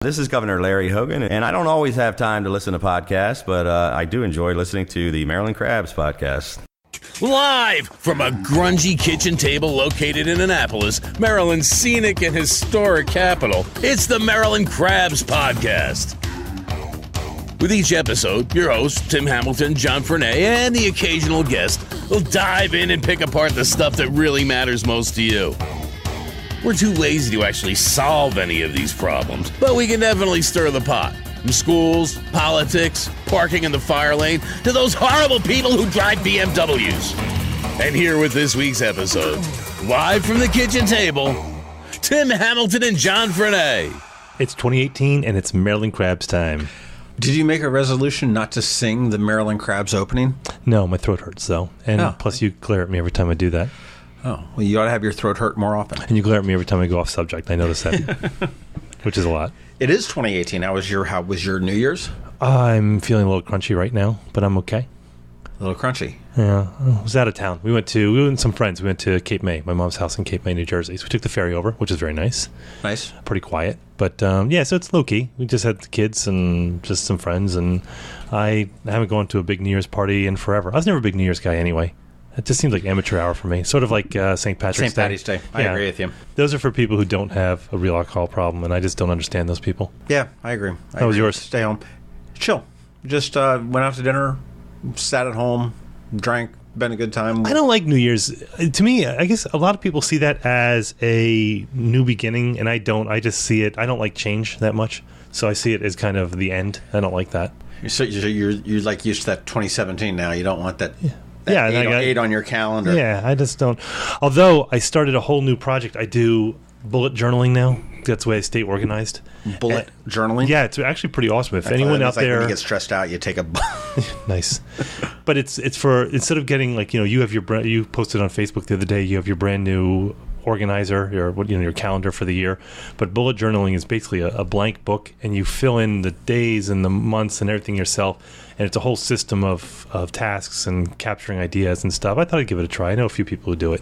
This is Governor Larry Hogan, and I don't always have time to listen to podcasts, but I do enjoy listening to the Maryland Crabs podcast. Live from a grungy kitchen table located in Annapolis, Maryland's scenic and historic capital, it's the Maryland Crabs podcast. With each episode, your hosts, Tim Hamilton, John Frenay, and the occasional guest will dive in and pick apart the stuff that really matters most to you. We're too lazy to actually solve any of these problems, but we can definitely stir the pot. From schools, politics, parking in the fire lane, to those horrible people who drive BMWs. And here with this week's episode, live from the kitchen table, Tim Hamilton and John Frenay. It's 2018 and it's Maryland Crabs time. Did you make a resolution not to sing the Maryland Crabs opening? No, my throat hurts though. And plus you glare at me every time I do that. Oh, well, you ought to have your throat hurt more often. And you glare at me every time I go off subject. I notice that, which is a lot. It is 2018. How was your New Year's? I'm feeling a little crunchy right now, but I'm okay. A little crunchy. Yeah, I was out of town. We went with some friends. We went to Cape May, my mom's house in Cape May, New Jersey. So we took the ferry over, which is very nice. Nice. Pretty quiet. But yeah, so it's low-key. We just had the kids and just some friends, and I haven't gone to a big New Year's party in forever. I was never a big New Year's guy anyway. It just seems like amateur hour for me. Sort of like St. Patrick's Day. I agree with you. Those are for people who don't have a real alcohol problem, and I just don't understand those people. Yeah, I agree. How was yours? Stay home. Chill. Just went out to dinner, sat at home, drank, been a good time. I don't like New Year's. To me, I guess a lot of people see that as a new beginning, and I don't. I just see it. I don't like change that much, so I see it as kind of the end. I don't like that. So you're like used to that 2017 now. You don't want that. Yeah. Yeah, eight on your calendar. Yeah, I just don't. Although I started a whole new project. I do bullet journaling now. That's the way I stay organized. Bullet journaling? Yeah, it's actually pretty awesome. If anyone out there, when you get stressed out, you take a. Nice, but it's for, instead of getting like, you have you posted on Facebook the other day. You have your brand new organizer, your calendar for the year. But bullet journaling is basically a blank book, and you fill in the days and the months and everything yourself. And it's a whole system of tasks and capturing ideas and stuff. I thought I'd give it a try. I know a few people who do it.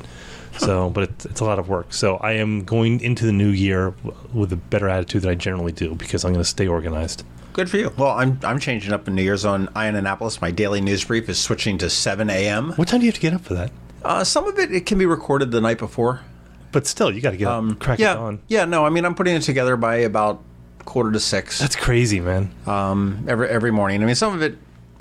So, but it's a lot of work. So I am going into the new year with a better attitude than I generally do, because I'm going to stay organized. Good for you. Well, I'm changing up in New Year's on Annapolis. My daily news brief is switching to 7 a.m. What time do you have to get up for that? Some of it can be recorded the night before. But still, you got to get up, crack it on. Yeah, no, I mean, I'm putting it together by about 5:45. That's crazy, man. Every morning. I mean, some of it,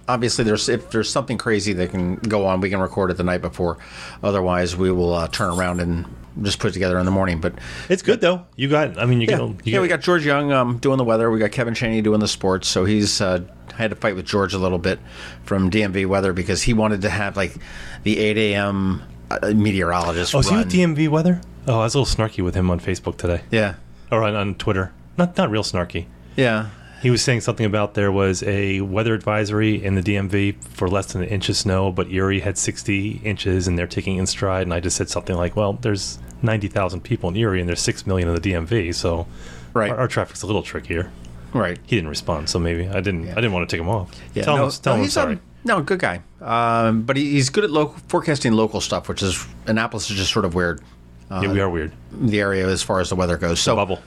obviously, if there's something crazy that can go on, we can record it the night before. Otherwise, we will turn around and just put it together in the morning. But it's good though. You got. We got George Young doing the weather. We got Kevin Chaney doing the sports. So he's had to fight with George a little bit from DMV weather, because he wanted to have like the 8 a.m. meteorologist. Oh, is he with DMV weather? Oh, I was a little snarky with him on Facebook today. Yeah, or on Twitter. Not real snarky. Yeah. He was saying something about there was a weather advisory in the DMV for less than an inch of snow, but Erie had 60 inches and they're taking in stride. And I just said something like, well, there's 90,000 people in Erie and there's 6 million in the DMV, so right. our traffic's a little trickier. Right. He didn't respond, so maybe I didn't want to take him off. Yeah. Tell him I'm sorry. No, good guy. But he's good at forecasting local stuff, which is, Annapolis is just sort of weird. Yeah, we are weird. The area as far as the weather goes. So bubble.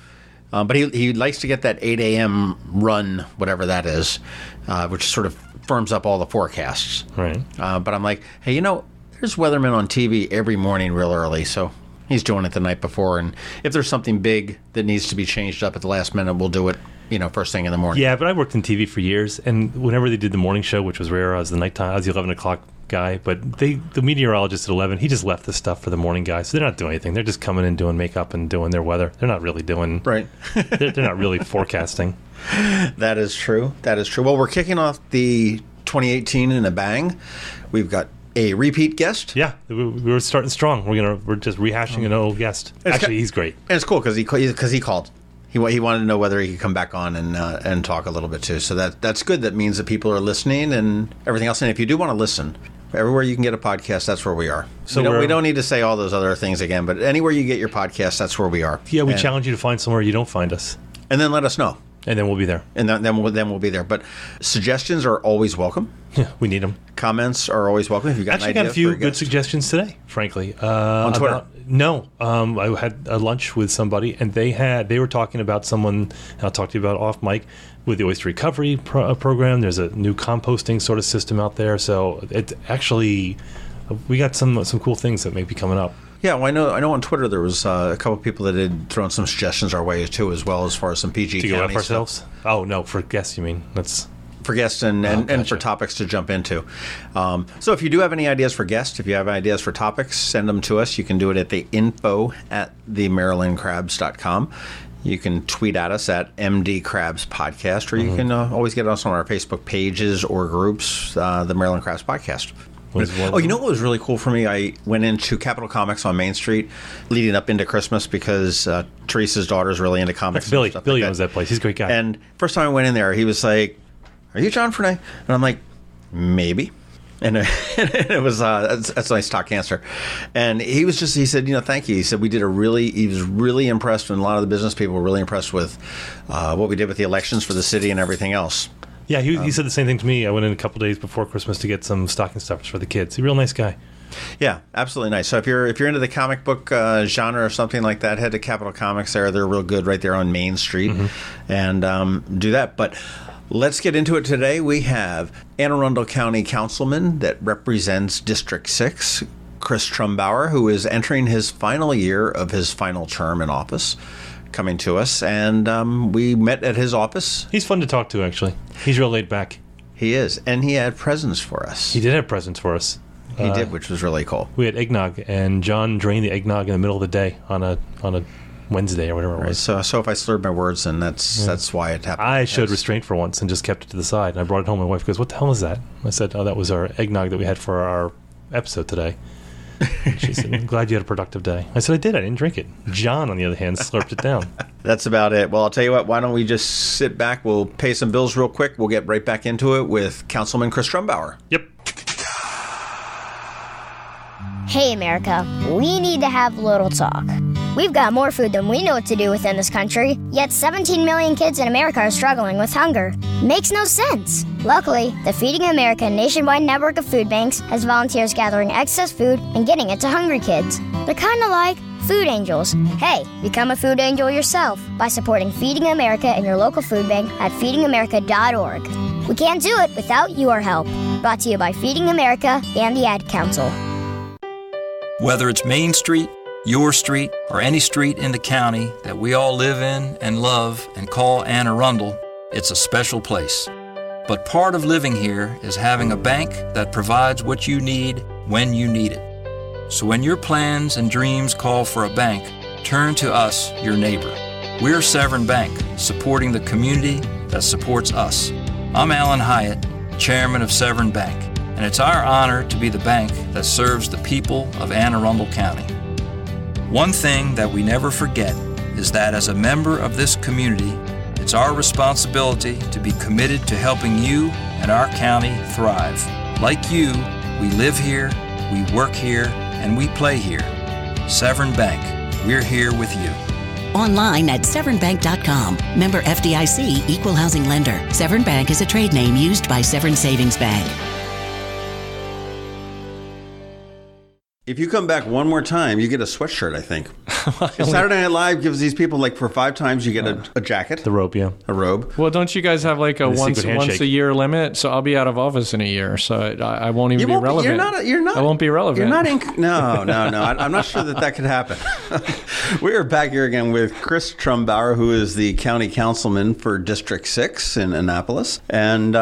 But he likes to get that 8 a.m. run, whatever that is, which sort of firms up all the forecasts. Right. But I'm like, hey, there's weathermen on TV every morning real early, so he's doing it the night before. And if there's something big that needs to be changed up at the last minute, we'll do it, first thing in the morning. Yeah, but I worked in TV for years, and whenever they did the morning show, which was rare, I was the 11 o'clock guy, but the meteorologist at 11, he just left the stuff for the morning guy, so they're not doing anything. They're just coming in doing makeup and doing their weather. They're not really doing right. they're not really forecasting. That is true. Well, we're kicking off the 2018 in a bang. We've got a repeat guest. Yeah, we're starting strong. We're just rehashing an old guest. Actually, he's great, and it's cool because he called. He wanted to know whether he could come back on and talk a little bit too. So that's good. That means that people are listening and everything else. And if you do want to listen, everywhere you can get a podcast, that's where we are. So we don't need to say all those other things again, but anywhere you get your podcast, that's where we are. Yeah, we challenge you to find somewhere you don't find us. And then let us know. And then we'll be there. And then we'll be there. But suggestions are always welcome. Yeah, we need them. Comments are always welcome. If you got actually got a few good suggestions today, frankly. On Twitter. No, I had a lunch with somebody, and they were talking about someone, and I'll talk to you about off mic, with the oyster recovery program. There's a new composting sort of system out there, so it actually, we got some cool things that may be coming up. Yeah, well, I know on Twitter there was a couple of people that had thrown some suggestions our way too, as well, as far as some PG to County go up ourselves. stuff. Oh no, for guests you mean? That's for guests and gotcha. for topics to jump into. So if you do have any ideas for guests, if you have ideas for topics, send them to us. You can do it at the info@themarylandcrabs.com. You can tweet at us at MD Crabs Podcast, or you can always get us on our Facebook pages or groups, the Maryland Crabs Podcast. Oh, you know what was really cool for me? I went into Capitol Comics on Main Street leading up into Christmas because Teresa's daughter is really into comics. That's Billy. And stuff Billy like owns that place. He's a great guy. And first time I went in there, he was like, "Are you John Frenay?" And I'm like, "Maybe." And it was that's a nice talk answer. And he said, thank you. He said he was really impressed, and a lot of the business people were really impressed with what we did with the elections for the city and everything else. Yeah, he said the same thing to me. I went in a couple days before Christmas to get some stocking stuffers for the kids. He's a real nice guy. Yeah, absolutely nice. So if you're into the comic book genre or something like that, head to Capitol Comics. They're real good right there on Main Street, and do that. But let's get into it today. We have Anne Arundel County Councilman that represents District 6, Chris Trumbauer, who is entering his final year of his final term in office, coming to us. And we met at his office. He's fun to talk to, actually. He's real laid back. He is. And he had presents for us. He did have presents for us. He did, which was really cool. We had eggnog, and John drained the eggnog in the middle of the day on a Wednesday or whatever it was. So if I slurred my words, then that's why it happened. I showed restraint for once and just kept it to the side. And I brought it home. My wife goes, "What the hell is that?" I said, "Oh, that was our eggnog that we had for our episode today." And she said, "I'm glad you had a productive day." I said, "I did. I didn't drink it." John, on the other hand, slurped it down. That's about it. Well, I'll tell you what. Why don't we just sit back? We'll pay some bills real quick. We'll get right back into it with Councilman Chris Trumbauer. Yep. Hey, America, we need to have a little talk. We've got more food than we know what to do with in this country, yet 17 million kids in America are struggling with hunger. Makes no sense. Luckily, the Feeding America nationwide network of food banks has volunteers gathering excess food and getting it to hungry kids. They're kind of like food angels. Hey, become a food angel yourself by supporting Feeding America in your local food bank at feedingamerica.org. We can't do it without your help. Brought to you by Feeding America and the Ad Council. Whether it's Main Street, your street, or any street in the county that we all live in and love and call Anne Arundel, it's a special place. But part of living here is having a bank that provides what you need when you need it. So when your plans and dreams call for a bank, turn to us, your neighbor. We're Severn Bank, supporting the community that supports us. I'm Alan Hyatt, chairman of Severn Bank, and it's our honor to be the bank that serves the people of Anne Arundel County. One thing that we never forget is that as a member of this community, it's our responsibility to be committed to helping you and our county thrive. Like you, we live here, we work here, and we play here. Severn Bank, we're here with you. Online at severnbank.com. Member FDIC, Equal Housing Lender. Severn Bank is a trade name used by Severn Savings Bank. If you come back one more time, you get a sweatshirt, I think. Saturday Night Live gives these people, like, for 5 times, you get a jacket. The robe, yeah. A robe. Well, don't you guys have like a once a year limit? So I'll be out of office in a year, so I won't even be relevant. You're not. I won't be relevant. You're not. No. I'm not sure that could happen. We are back here again with Chris Trumbauer, who is the county councilman for District 6 in Annapolis. And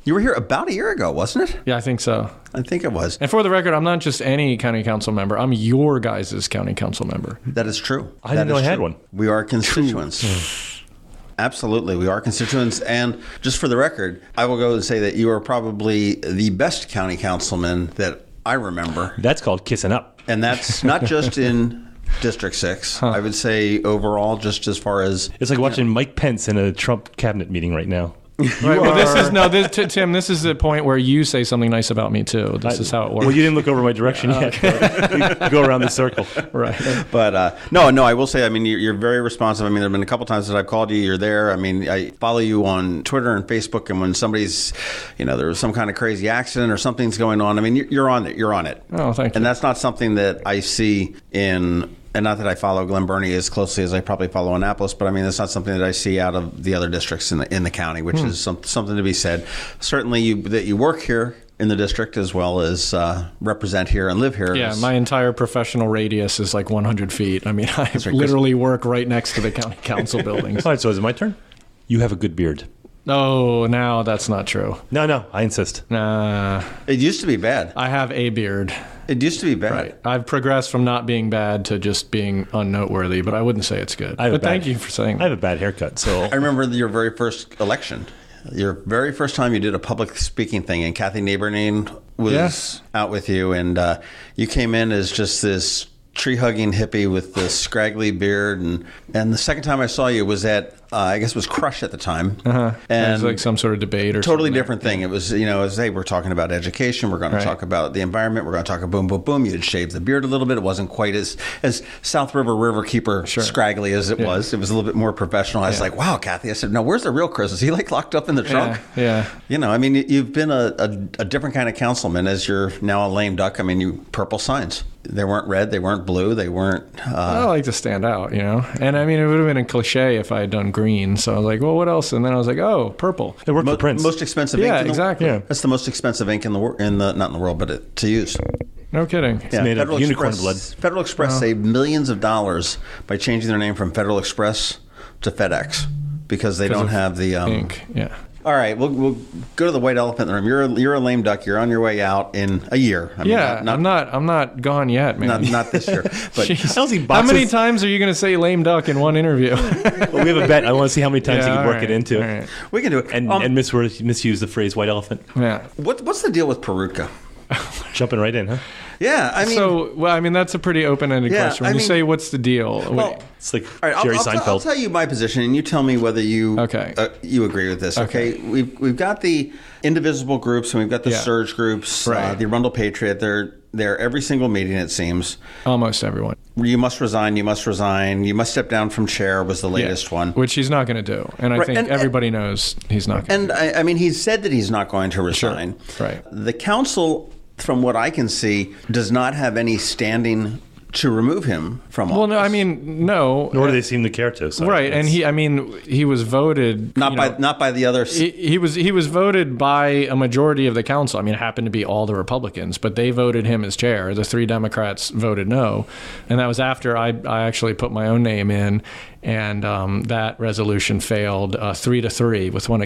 you were here about a year ago, wasn't it? Yeah, I think so. I think it was. And for the record, I'm not just any county council member. I'm your guys' county council member. That is true. I didn't know I had one. We are constituents. Absolutely, we are constituents. And just for the record, I will go and say that you are probably the best county councilman that I remember. That's called kissing up. And that's not just in District 6. I would say overall, just as far as... It's like watching Mike Pence in a Trump cabinet meeting right now. Right. Well, Tim, this is the point where you say something nice about me too. This is how it works. Well, you didn't look over my direction yet. You go around the circle. Right. But no, I will say, I mean, you're very responsive. I mean, there have been a couple times that I've called you. You're there. I mean, I follow you on Twitter and Facebook, and when somebody's, there was some kind of crazy accident or something's going on, I mean, you're on it. You're on it. Oh, thank you. And that's not something that I see and not that I follow Glen Burnie as closely as I probably follow Annapolis, but I mean, that's not something that I see out of the other districts in the county, which is something to be said. Certainly that you work here in the district as well as represent here and live here. Yeah, my entire professional radius is like 100 feet. I mean, I literally work right next to the county council buildings. All right, so is it my turn? You have a good beard. Oh, now that's not true. No, I insist. Nah. It used to be bad. I have a beard. It used to be bad. Right. I've progressed from not being bad to just being unnoteworthy, but I wouldn't say it's good. But thank you for saying that. I have a bad haircut, so... I remember your very first election. Your very first time you did a public speaking thing, and Kathy Neighborning was out with you, and you came in as just this tree-hugging hippie with this scraggly beard, and the second time I saw you was at I guess it was Crush at the time, and it was like some sort of debate or totally different thing. It was hey, we're talking about education, we're going to talk about the environment, we're going to talk about boom, boom, boom. You had shaved the beard a little bit. It wasn't quite as South River Keeper scraggly as it was. It was a little bit more professional. I was like, wow, Kathy. I said, no, where's the real Chris? Is he like locked up in the trunk? Yeah. I mean, you've been a different kind of councilman as you're now a lame duck. I mean, you purple signs. They weren't red. They weren't blue. They weren't... I like to stand out, And I mean, it would have been a cliche if I had done green. So I was like, well, what else? And then I was like, oh, purple. It worked for Prince. Most expensive ink in the world. Exactly. Yeah. That's the most expensive ink not in the world, but to use. No kidding. It's made of unicorn blood. Federal Express saved millions of dollars by changing their name from Federal Express to FedEx because they don't have the... ink, yeah. All right, we'll go to the white elephant in the room. You're a lame duck. You're on your way out in a year. I mean, I'm not gone yet, man. Not this year. But how many times are you going to say lame duck in one interview? Well, we have a bet. I want to see how many times you can work it into. Right. We can do it. And misuse the phrase white elephant. Yeah. What's the deal with Perutka? Jumping right in, huh? Yeah, I mean... that's a pretty open-ended question. When you say, what's the deal? Well, it's like Jerry Seinfeld. I'll tell you my position, and you tell me whether you you agree with this. Okay? We've got the indivisible groups, and we've got the surge groups, the Arundel Patriot. They're every single meeting, it seems. Almost everyone. You must resign, you must step down from chair was the latest one. Which he's not going to do. And I think everybody knows he's not going to do. And I mean, he's said that he's not going to resign. Sure. Right. The council, from what I can see, does not have any standing to remove him from office. Well, no, I mean, no. Nor do they seem to care to. So right, and he was voted not by the others. He was voted by a majority of the council. I mean, it happened to be all the Republicans, but they voted him as chair. The 3 Democrats voted no, and that was after I actually put my own name in. And that resolution failed 3-3 with one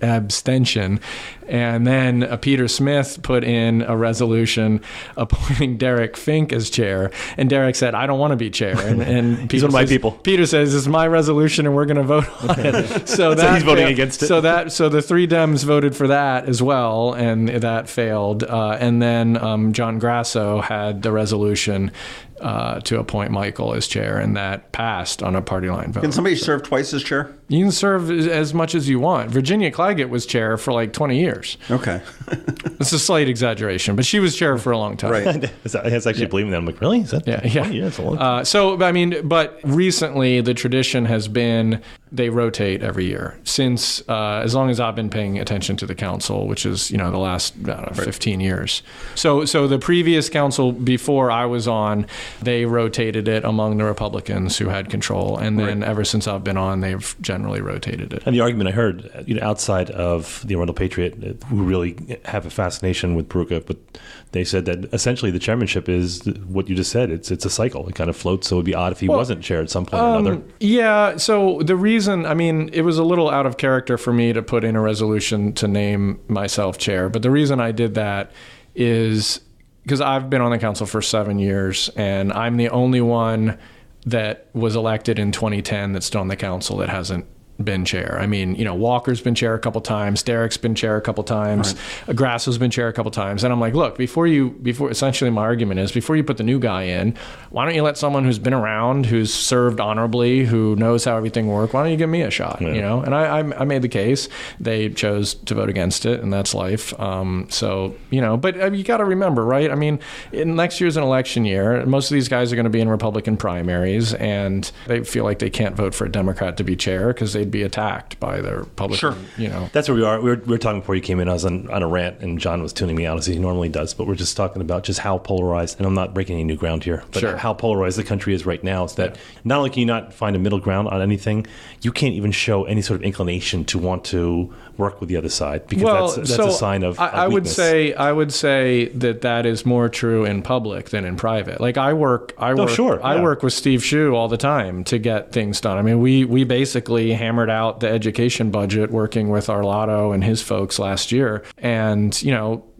abstention. And then Peter Smith put in a resolution appointing Derek Fink as chair. And Derek said, I don't want to be chair. And Peter, he's one of my people. Peter says, this is my resolution and we're going to vote on it. So he's voting against it. So the 3 Dems voted for that as well, and that failed. And then John Grasso had the resolution to appoint Michael as chair, and that passed on a party line vote. Can somebody serve twice as chair? You can serve as much as you want. Virginia Claggett was chair for like 20 years. Okay. It's a slight exaggeration, but she was chair for a long time. Right. I was actually believing that. I'm like, really? Is that 20 years? A long time. But recently the tradition has been they rotate every year since as long as I've been paying attention to the council, which is the last 15 years. So the previous council before I was on, they rotated it among the Republicans who had control, and then ever since I've been on, they've generally rotated it. And the argument I heard, outside of the Arundel Patriot, who really have a fascination with Peruka, but they said that essentially the chairmanship is what you just said. It's a cycle. It kind of floats. So it would be odd if he wasn't chair at some point or another. Yeah. So the reason, it was a little out of character for me to put in a resolution to name myself chair, but the reason I did that is because I've been on the council for 7 years, and I'm the only one that was elected in 2010 that's still on the council that hasn't been chair. I mean, Walker's been chair a couple times, Derek's been chair a couple times, Grasso's been chair a couple times. And I'm like, look, before essentially my argument is, before you put the new guy in, why don't you let someone who's been around, who's served honorably, who knows how everything works, why don't you give me a shot? Yeah. And I made the case. They chose to vote against it, and that's life. But you got to remember, right? I mean, next year's an election year. Most of these guys are going to be in Republican primaries, and they feel like they can't vote for a Democrat to be chair because they'd be attacked by their Republican, That's where we are. We were talking before you came in. I was on a rant, and John was tuning me out as he normally does, but we're just talking about just how polarized, and I'm not breaking any new ground here, but how polarized the country is right now is that not only can you not find a middle ground on anything, you can't even show any sort of inclination to want to work with the other side, because that's a sign of weakness. I would say that is more true in public than in private. Like I work with Steve Shue all the time to get things done. I mean, we basically hammered out the education budget working with Arlotto and his folks last year, and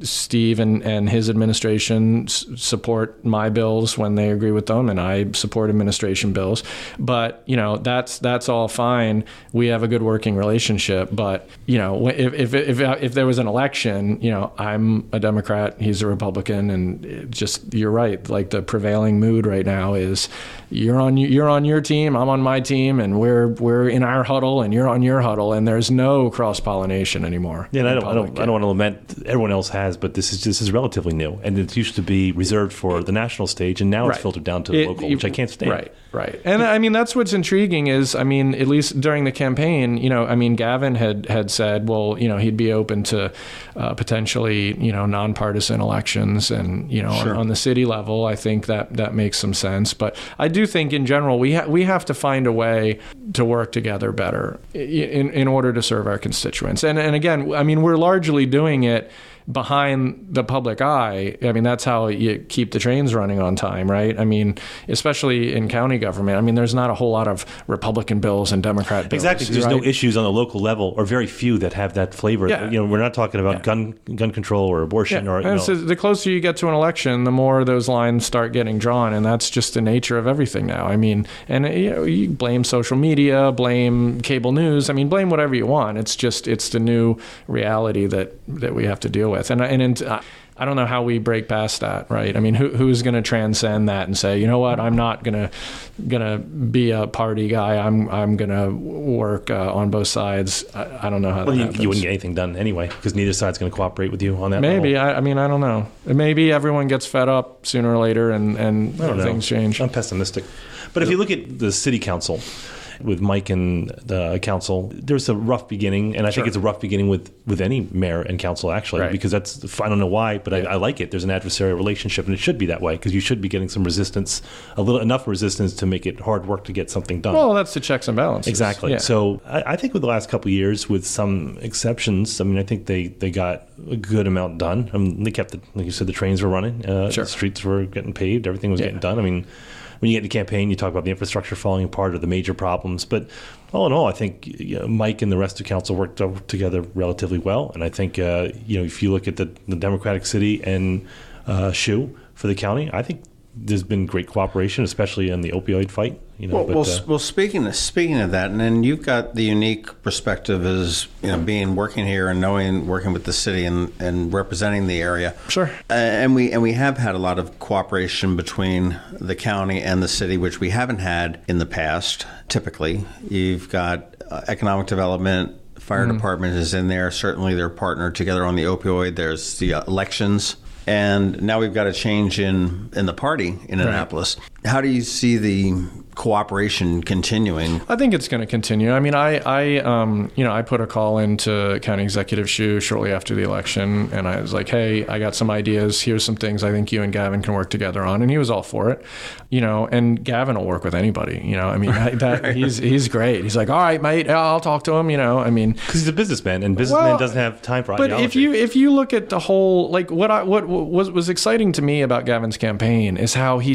Steve and his administration support my bills when they agree with them, and I support administration bills. But that's all fine. We have a good working relationship. But if there was an election, I'm a Democrat, he's a Republican, and you're right. Like the prevailing mood right now is you're on your team, I'm on my team, and we're in our huddle, and you're on your huddle, and there's no cross pollination anymore. Yeah, and I don't want to lament everyone else has, but this is relatively new, and it used to be reserved for the national stage, and now it's filtered down to the local, which I can't stand. Right. And I mean, that's what's intriguing is, I mean, at least during the campaign, Gavin had said, well, he'd be open to potentially, nonpartisan elections, and, on the city level, I think that makes some sense. But I do think in general, we have to find a way to work together better in order to serve our constituents. And again, I mean, we're largely doing it behind the public eye. I mean, that's how you keep the trains running on time, right? I mean, especially in county government. I mean, there's not a whole lot of Republican bills and Democrat bills. Exactly. There's no issues on the local level, or very few that have that flavor. Yeah. We're not talking about gun control or abortion. Or so the closer you get to an election, the more those lines start getting drawn, and that's just the nature of everything now. I mean, and you blame social media, blame cable news. I mean, blame whatever you want. It's the new reality that we have to deal with. And I don't know how we break past that, right? I mean, who's going to transcend that and say, you know what, I'm not gonna be a party guy. I'm gonna work on both sides. I don't know how. Well, you wouldn't get anything done anyway, because neither side's going to cooperate with you on that. Maybe. I mean, I don't know. Maybe everyone gets fed up sooner or later, and things change. I'm pessimistic. But if you look at the city council, with Mike and the council, there's a rough beginning, and I think it's a rough beginning with any mayor and council, actually, because I don't know why, but I like it. There's an adversarial relationship, and it should be that way, because you should be getting some resistance, enough resistance to make it hard work to get something done. Well, that's the checks and balances. Exactly. Yeah. So I think with the last couple of years, with some exceptions, I mean, I think they got a good amount done. I mean, they kept, like you said, the trains were running, the streets were getting paved, everything was getting done. I mean, when you get into campaign, you talk about the infrastructure falling apart or the major problems. But all in all, I think Mike and the rest of council worked together relatively well. And I think, if you look at the Democratic city and Shue for the county, I think there's been great cooperation, especially in the opioid fight. Speaking of that, and then you've got the unique perspective as working here and working with the city and representing the area. Sure. And we have had a lot of cooperation between the county and the city, which we haven't had in the past. Typically, you've got economic development. Fire department is in there. Certainly, they're partnered together on the opioid. There's the elections. And now we've got a change in the party in Annapolis. How do you see the cooperation continuing? I think it's going to continue. I mean, I put a call into County Executive Shue shortly after the election, and I was like, hey, I got some ideas. Here's some things I think you and Gavin can work together on. And he was all for it, and Gavin will work with anybody, I mean, he's great. He's like, all right, mate, I'll talk to him, I mean. Because he's a businessman, and businessman doesn't have time for ideology. But if you look at the whole, like what was exciting to me about Gavin's campaign is how he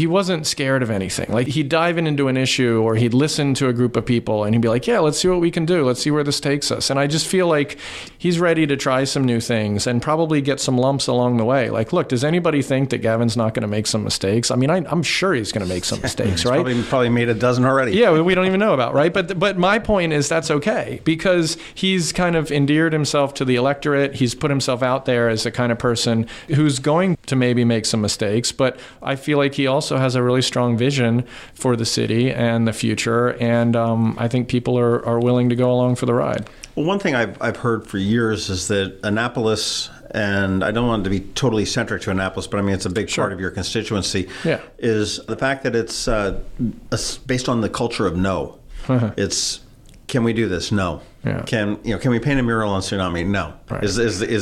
wasn't scared of anything. something. Like he'd dive into an issue, or he'd listen to a group of people and he'd be like, yeah, let's see what we can do. Let's see where this takes us. And I just feel like he's ready to try some new things and probably get some lumps along the way. Like, look, does anybody think that Gavin's not going to make some mistakes? I mean, I'm sure he's going to make some mistakes, right? Probably made a dozen already. Yeah, we don't even know about, right? But my point is that's okay, because he's kind of endeared himself to the electorate. He's put himself out there as the kind of person who's going to maybe make some mistakes, but I feel like he also has a really strong vision for the city and the future, and I think people are willing to go along for the ride. Well, one thing I've heard for years is that Annapolis, and I don't want it to be totally centric to Annapolis, but I mean, it's a big part of your constituency, is the fact that it's based on the culture of no. It's, can we do this? No. Yeah. Can we paint a mural on tsunami? No. Right. Is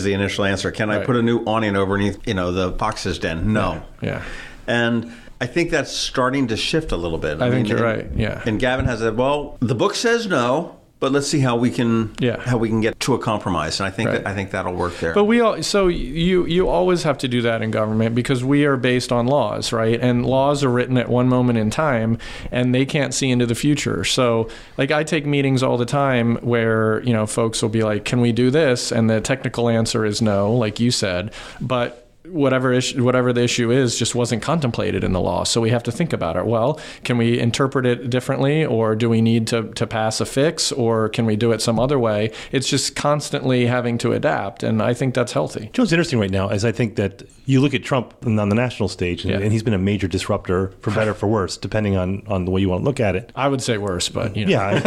the initial answer. Can I put a new awning overneath, the Fox's Den? No. Yeah. And I think that's starting to shift a little bit. I think you're right. Yeah. And Gavin has said, well, the book says no, but let's see how we can get to a compromise. And I think that'll work there. But you always have to do that in government, because we are based on laws, right? And laws are written at one moment in time, and they can't see into the future. So, like, I take meetings all the time where folks will be like, "Can we do this?" And the technical answer is no, like you said, but whatever the issue is just wasn't contemplated in the law. So we have to think about it. Well, can we interpret it differently, or do we need to pass a fix, or can we do it some other way? It's just constantly having to adapt, and I think that's healthy. What's interesting right now is I think that you look at Trump on the national stage, and he's been a major disruptor, for better or for worse, depending on the way you want to look at it. I would say worse, but Yeah,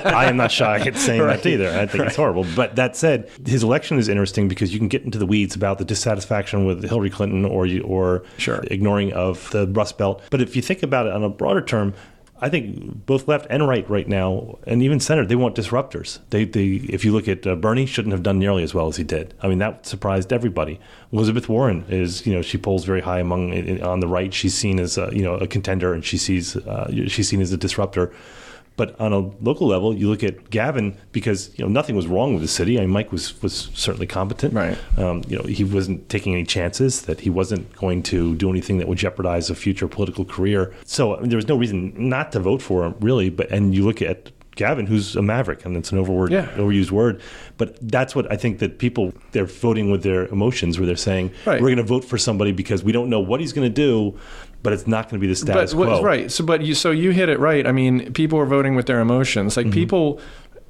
I am not shy at saying that either. I think it's horrible. But that said, his election is interesting because you can get into the weeds about the dissatisfaction with Hillary Clinton or ignoring of the Rust Belt. But if you think about it on a broader term, I think both left and right now, and even center, they want disruptors. They if you look at Bernie, shouldn't have done nearly as well as he did. I mean, that surprised everybody. Elizabeth Warren is, she polls very high on the right. She's seen as a contender, and she's seen as a disruptor. But on a local level, you look at Gavin, because nothing was wrong with the city. I mean, Mike was certainly competent. Right. He wasn't taking any chances, that he wasn't going to do anything that would jeopardize a future political career. So there was no reason not to vote for him, really. And you look at Gavin, who's a maverick, and it's an overused word. But that's what I think that people, they're voting with their emotions, where they're saying, we're going to vote for somebody because we don't know what he's going to do, but it's not going to be the status quo. Right. So you hit it right. I mean, people are voting with their emotions. Like people,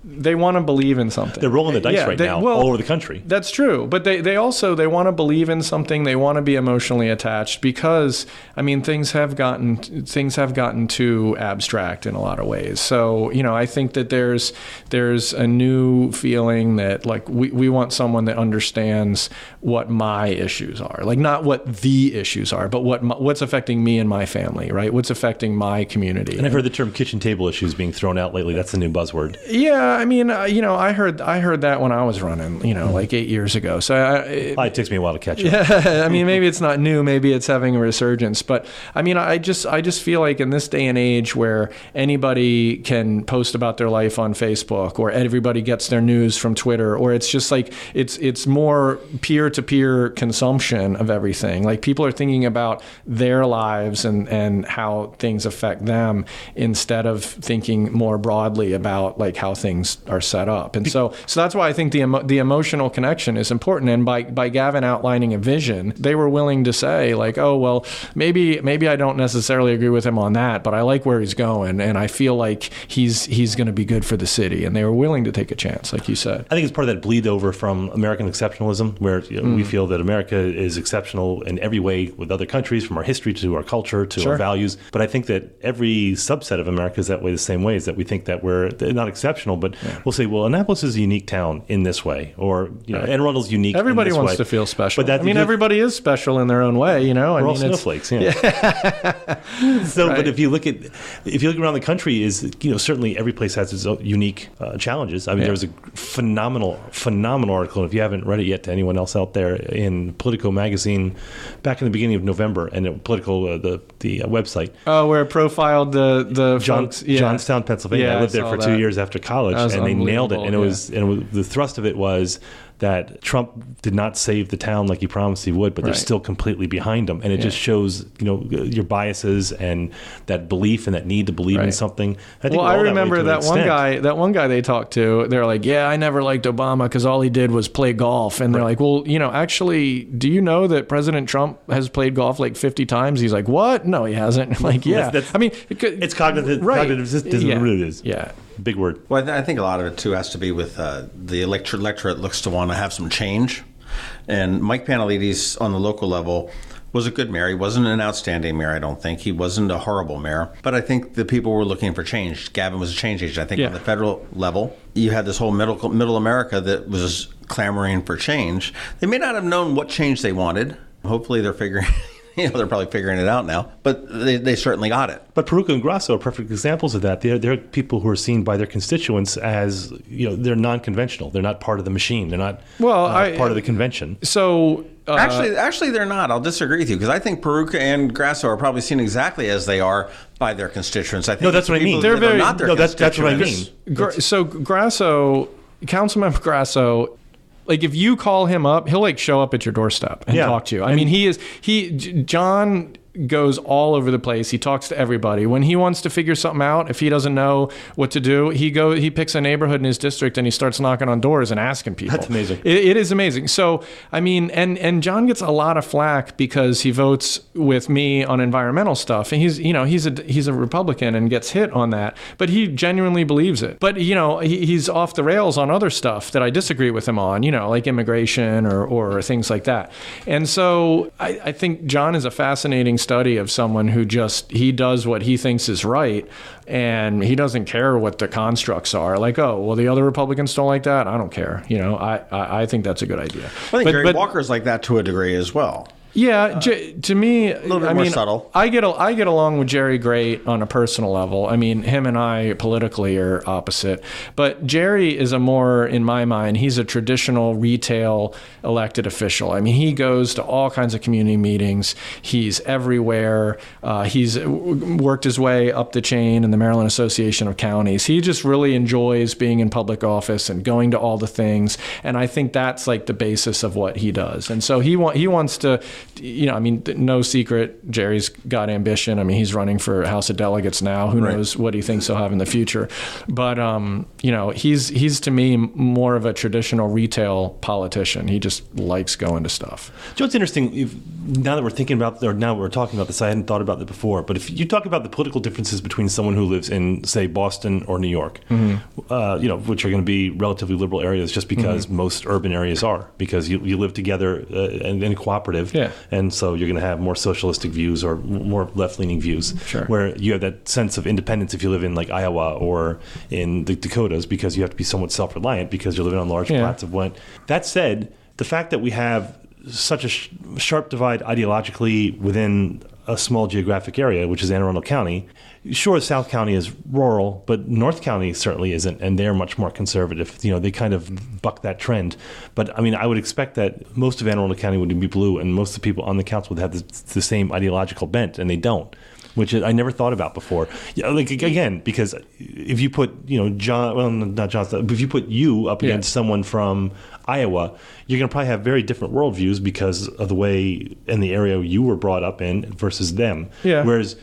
they want to believe in something. They're rolling the dice now all over the country. That's true. But they also want to believe in something. They want to be emotionally attached, because I mean, things have gotten too abstract in a lot of ways. So, I think that there's a new feeling that, like, we want someone that understands what my issues are. Like, not what the issues are, but what's affecting me and my family, right? What's affecting my community. And I've heard the term kitchen table issues being thrown out lately. That's the new buzzword. Yeah. I mean, I heard that when I was running, like 8 years ago. So it takes me a while to catch up. Yeah, I mean, maybe it's not new, maybe it's having a resurgence. But I mean, I just feel like in this day and age where anybody can post about their life on Facebook, or everybody gets their news from Twitter, or it's just like it's more peer-to-peer consumption of everything. Like, people are thinking about their lives and how things affect them, instead of thinking more broadly about like how things are set up. And so that's why I think the emotional connection is important. And by Gavin outlining a vision, they were willing to say, like, oh, well, maybe I don't necessarily agree with him on that, but I like where he's going, and I feel like he's going to be good for the city. And they were willing to take a chance, like you said. I think it's part of that bleed over from American exceptionalism, where we feel that America is exceptional in every way with other countries, from our history to our culture to our values. But I think that every subset of America is that way, the same way, is that we think that we're not exceptional, but we'll say, well, Annapolis is a unique town in this way, or Anne Arundel's unique. Everybody in this wants way. to feel special. But everybody is special in their own way. We're all snowflakes. So, but if you look around the country, certainly every place has its own unique challenges. I mean, there was a phenomenal article, and if you haven't read it yet, to anyone else out there, in Politico magazine back in the beginning of November, and Politico, the website. Oh, where it profiled the folks. Johnstown, Pennsylvania. I lived there for 2 years after college, and they nailed it. And the thrust of it was that Trump did not save the town like he promised he would, but they're still completely behind him. And it just shows, your biases and that belief and that need to believe in something. I remember that one guy they talked to, they're like, yeah, I never liked Obama because all he did was play golf. And they're like, well, actually, do you know that President Trump has played golf like 50 times? He's like, what? No, he hasn't. Like, yeah. It's cognitive. Cognitive is what it is. Yeah. Big word. Well, I think a lot of it, too, has to be with the electorate looks to want to have some change. And Mike Panelides, on the local level, was a good mayor. He wasn't an outstanding mayor, I don't think. He wasn't a horrible mayor. But I think the people were looking for change. Gavin was a change agent. I think on the federal level, you had this whole middle America that was clamoring for change. They may not have known what change they wanted. Hopefully they're figuring... they're probably figuring it out now, but they certainly got it. But Peruka and Grasso are perfect examples of that. They're people who are seen by their constituents as, they're non-conventional. They're not part of the machine. They're not part of the convention. So actually, they're not. I'll disagree with you because I think Peruka and Grasso are probably seen exactly as they are by their constituents. I think that's what I mean. They're very not their that's what I mean. So Grasso, Councilmember Grasso. Like, if you call him up, he'll show up at your doorstep and talk to you. I mean, John goes all over the place. He talks to everybody. When he wants to figure something out, if he doesn't know what to do, he picks a neighborhood in his district and he starts knocking on doors and asking people. That's amazing. It is amazing. So, I mean, and John gets a lot of flack because he votes with me on environmental stuff. And he's a Republican and gets hit on that, but he genuinely believes it. But, he's off the rails on other stuff that I disagree with him on, like immigration or things like that. And so I think John is a fascinating study of someone who he does what he thinks is right, and he doesn't care what the constructs are. Like, oh, well, the other Republicans don't like that. I don't care. I think that's a good idea. I think Jerry Walker's like that to a degree as well. Yeah, to me, a little bit more subtle. I get along with Jerry great on a personal level. I mean, him and I politically are opposite, but Jerry is in my mind, he's a traditional retail elected official. I mean, he goes to all kinds of community meetings. He's everywhere. He's worked his way up the chain in the Maryland Association of Counties. He just really enjoys being in public office and going to all the things. And I think that's like the basis of what he does. And so he wants to. No secret, Jerry's got ambition. I mean, he's running for House of Delegates now. Who knows what he thinks he'll have in the future. But, he's to me more of a traditional retail politician. He just likes going to stuff. So it's interesting, now that we're thinking about, or now we're talking about this, I hadn't thought about it before, but if you talk about the political differences between someone who lives in, say, Boston or New York, which are going to be relatively liberal areas just because most urban areas are, because you live together and cooperative. Yeah. And so you're going to have more socialistic views or more left-leaning views, where you have that sense of independence if you live in like Iowa or in the Dakotas, because you have to be somewhat self-reliant because you're living on large plats of land. That said, the fact that we have such a sharp divide ideologically within a small geographic area, which is Anne Arundel County. Sure, South County is rural, but North County certainly isn't, and they're much more conservative. They kind of buck that trend. But, I mean, I would expect that most of Anne Arundel County would be blue, and most of the people on the council would have the same ideological bent, and they don't, which I never thought about before. Again, because if you put, if you put you up against someone from Iowa, you're going to probably have very different worldviews because of the way in the area you were brought up in versus them. Yeah. Whereas,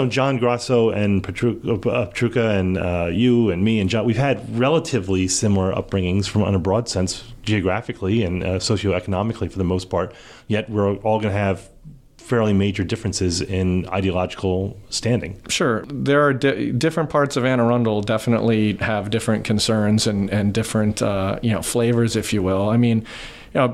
John Grasso and Petruka and you and me and John, we've had relatively similar upbringings in a broad sense, geographically and socioeconomically for the most part, yet we're all going to have fairly major differences in ideological standing. Sure. There are different parts of Anne Arundel definitely have different concerns and different, flavors, if you will. I mean,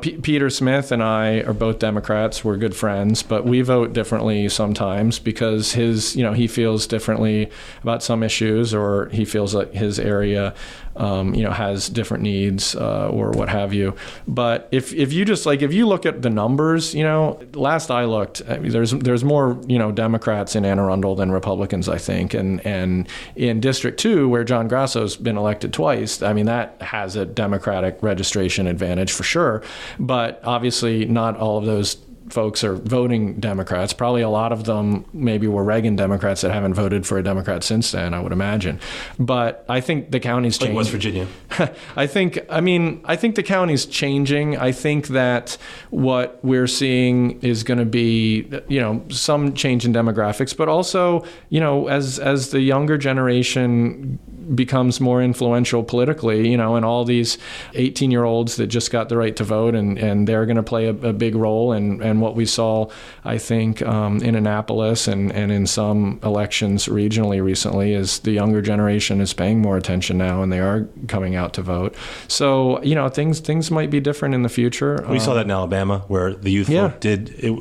Peter Smith and I are both Democrats. We're good friends, but we vote differently sometimes because he feels differently about some issues, or he feels like his area, has different needs or what have you. But if you look at the numbers, last I looked, there's more Democrats in Anne Arundel than Republicans, I think, and in District 2, where John Grasso's been elected twice, I mean that has a Democratic registration advantage for sure. But obviously, not all of those folks are voting Democrats. Probably a lot of them maybe were Reagan Democrats that haven't voted for a Democrat since then, I would imagine. But I think the county's changing. Like West Virginia. I think the county's changing. I think that what we're seeing is going to be, some change in demographics, but also, as the younger generation becomes more influential politically, and all these 18-year-olds that just got the right to vote, and they're going to play a big role. And what we saw, I think, in Annapolis and in some elections regionally recently is the younger generation is paying more attention now, and they are coming out to vote. So, things might be different in the future. We saw that in Alabama, where the youth vote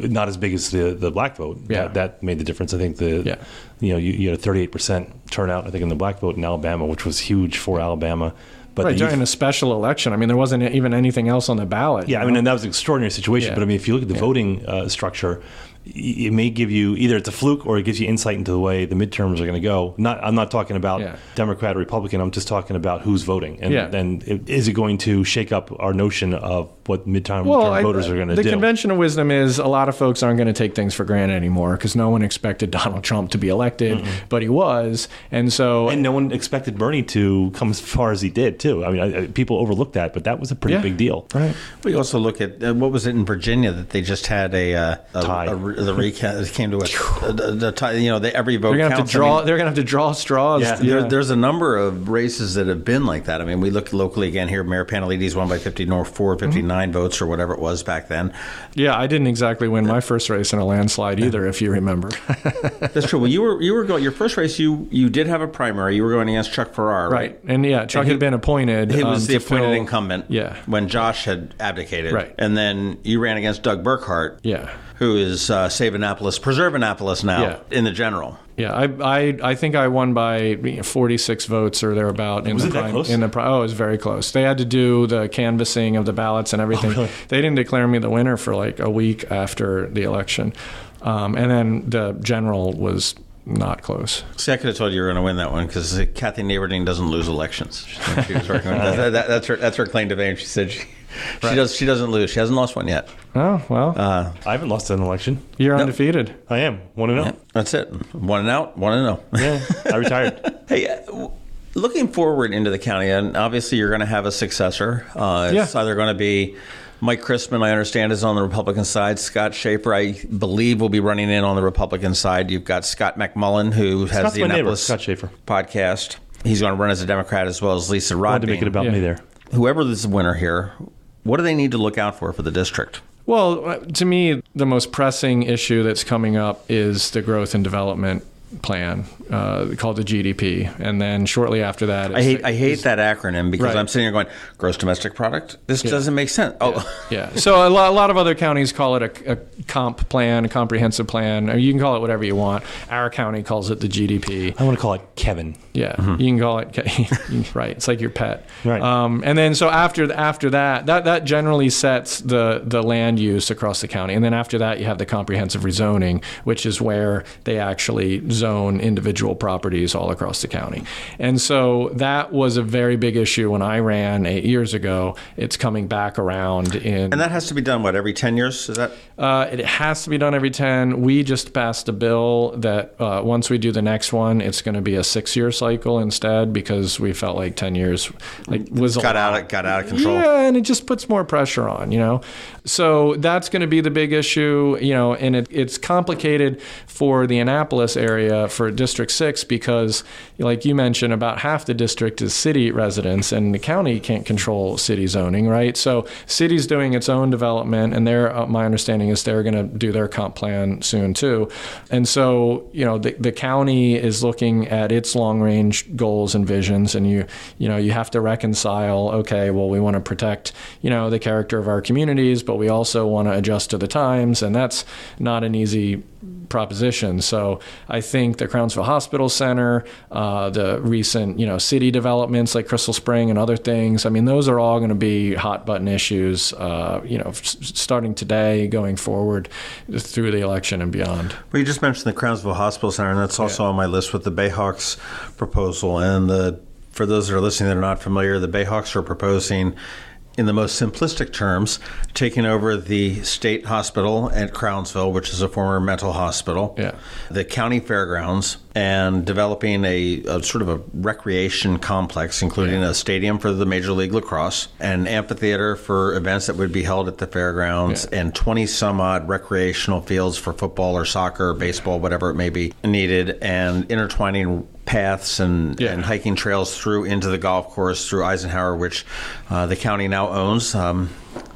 not as big as the black vote. Yeah. That made the difference. I think you had a 38% turnout, I think, in the black vote in Alabama, which was huge for Alabama. But during a special election, there wasn't even anything else on the ballot. Yeah, and that was an extraordinary situation. Yeah. But if you look at the voting structure, it may give you either it's a fluke or it gives you insight into the way the midterms are going to go. I'm not talking about Democrat or Republican. I'm just talking about who's voting. And is it going to shake up our notion of what midterm voters are going to do? The conventional wisdom is a lot of folks aren't going to take things for granted anymore because no one expected Donald Trump to be elected, but he was. And no one expected Bernie to come as far as he did, too. People overlooked that, but that was a pretty big deal. Right. We also look at, what was it in Virginia that they just had a tie? The recount came to every vote counts. They're going to have to draw straws. Yeah. There's a number of races that have been like that. We look locally again here. Mayor Panelides won by 59 votes or whatever it was back then. Yeah, I didn't exactly win my first race in a landslide either, if you remember. That's true. Well, you were going your first race. You did have a primary. You were going against Chuck Farrar, right? And Chuck had been appointed. He was the appointed incumbent. Yeah. When Josh had abdicated. Right. And then you ran against Doug Burkhart. Yeah. Who is Preserve Annapolis now in the general. Yeah, I think I won by 46 votes or thereabout. Was it that close? It was very close. They had to do the canvassing of the ballots and everything. Oh, really? They didn't declare me the winner for like a week after the election. And then the general was not close. See, I could have told you were going to win that one because Kathy Naberdeen doesn't lose elections. She was working with that's her claim to fame. She said she doesn't lose. She hasn't lost one yet. Oh, well. I haven't lost an election. You're undefeated. I am. 1-0. Yeah, that's it. 1-0, 1-0. Yeah, I retired. Hey, looking forward into the county, and obviously you're going to have a successor. It's either going to be Mike Christman, I understand, is on the Republican side. Scott Schaefer, I believe, will be running in on the Republican side. You've got Scott McMullen, who has the Annapolis Scott Schaefer podcast. He's going to run as a Democrat, as well as Lisa Rodbean. I wanted to make it about me there. Whoever is the winner here, what do they need to look out for the district? Well, to me, the most pressing issue that's coming up is the growth and development plan called the GDP, and then shortly after that, I hate that acronym because I'm sitting here going, gross domestic product. This doesn't make sense. Yeah. So a lot of other counties call it a comp plan, a comprehensive plan, or you can call it whatever you want. Our county calls it the GDP. I want to call it Kevin. Yeah, you can call it right. It's like your pet. Right. And then so after that generally sets the land use across the county, and then after that you have the comprehensive rezoning, which is where they actually zone individual properties all across the county. And so that was a very big issue when I ran 8 years ago. It's coming back around and that has to be done, every 10 years? Is that? It has to be done every 10. We just passed a bill that once we do the next one, it's going to be a 6-year cycle instead because we felt like 10 years was got out of control. Yeah, and it just puts more pressure on, So that's going to be the big issue, and it's complicated for the Annapolis area for District 6 because, like you mentioned, about half the district is city residents and the county can't control city zoning, right? So city's doing its own development, and my understanding is they're going to do their comp plan soon too. And so, the county is looking at its long-range goals and visions, and you have to reconcile, okay, well, we want to protect, the character of our communities, but we also want to adjust to the times, and that's not an easy proposition. So I think the Crownsville Hospital Center, the recent, city developments like Crystal Spring and other things, those are all going to be hot button issues, starting today, going forward through the election and beyond. Well, you just mentioned the Crownsville Hospital Center, and that's also on my list with the Bayhawks proposal. And for those that are listening that are not familiar, the Bayhawks are proposing in the most simplistic terms, taking over the state hospital at Crownsville, which is a former mental hospital, the county fairgrounds, and developing a sort of a recreation complex, including a stadium for the Major League Lacrosse, an amphitheater for events that would be held at the fairgrounds, and 20 some odd recreational fields for football or soccer or baseball, whatever it may be needed, and intertwining paths and hiking trails through into the golf course through Eisenhower, which the county now owns. I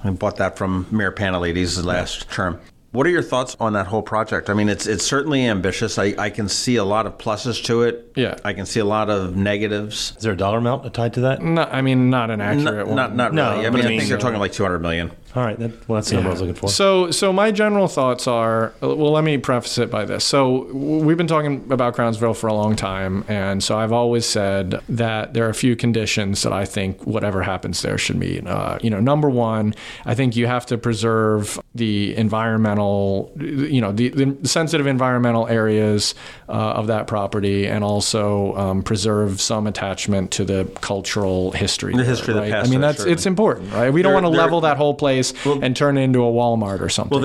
bought that from Mayor Panelides last term. What are your thoughts on that whole project? I mean, it's certainly ambitious. I can see a lot of pluses to it. Yeah. I can see a lot of negatives. Is there a dollar amount tied to that? No, I mean, not an accurate one. Not really. I think they're talking like $200 million. All right, that's the number I was looking for. So my general thoughts are, well, let me preface it by this. So we've been talking about Crownsville for a long time, and so I've always said that there are a few conditions that I think whatever happens there should meet. Number one, I think you have to preserve the environmental, the sensitive environmental areas of that property, and also preserve some attachment to the cultural history. The history of the past. I mean, it's important, right? We don't want to level that whole place and turn it into a Walmart or something. Well,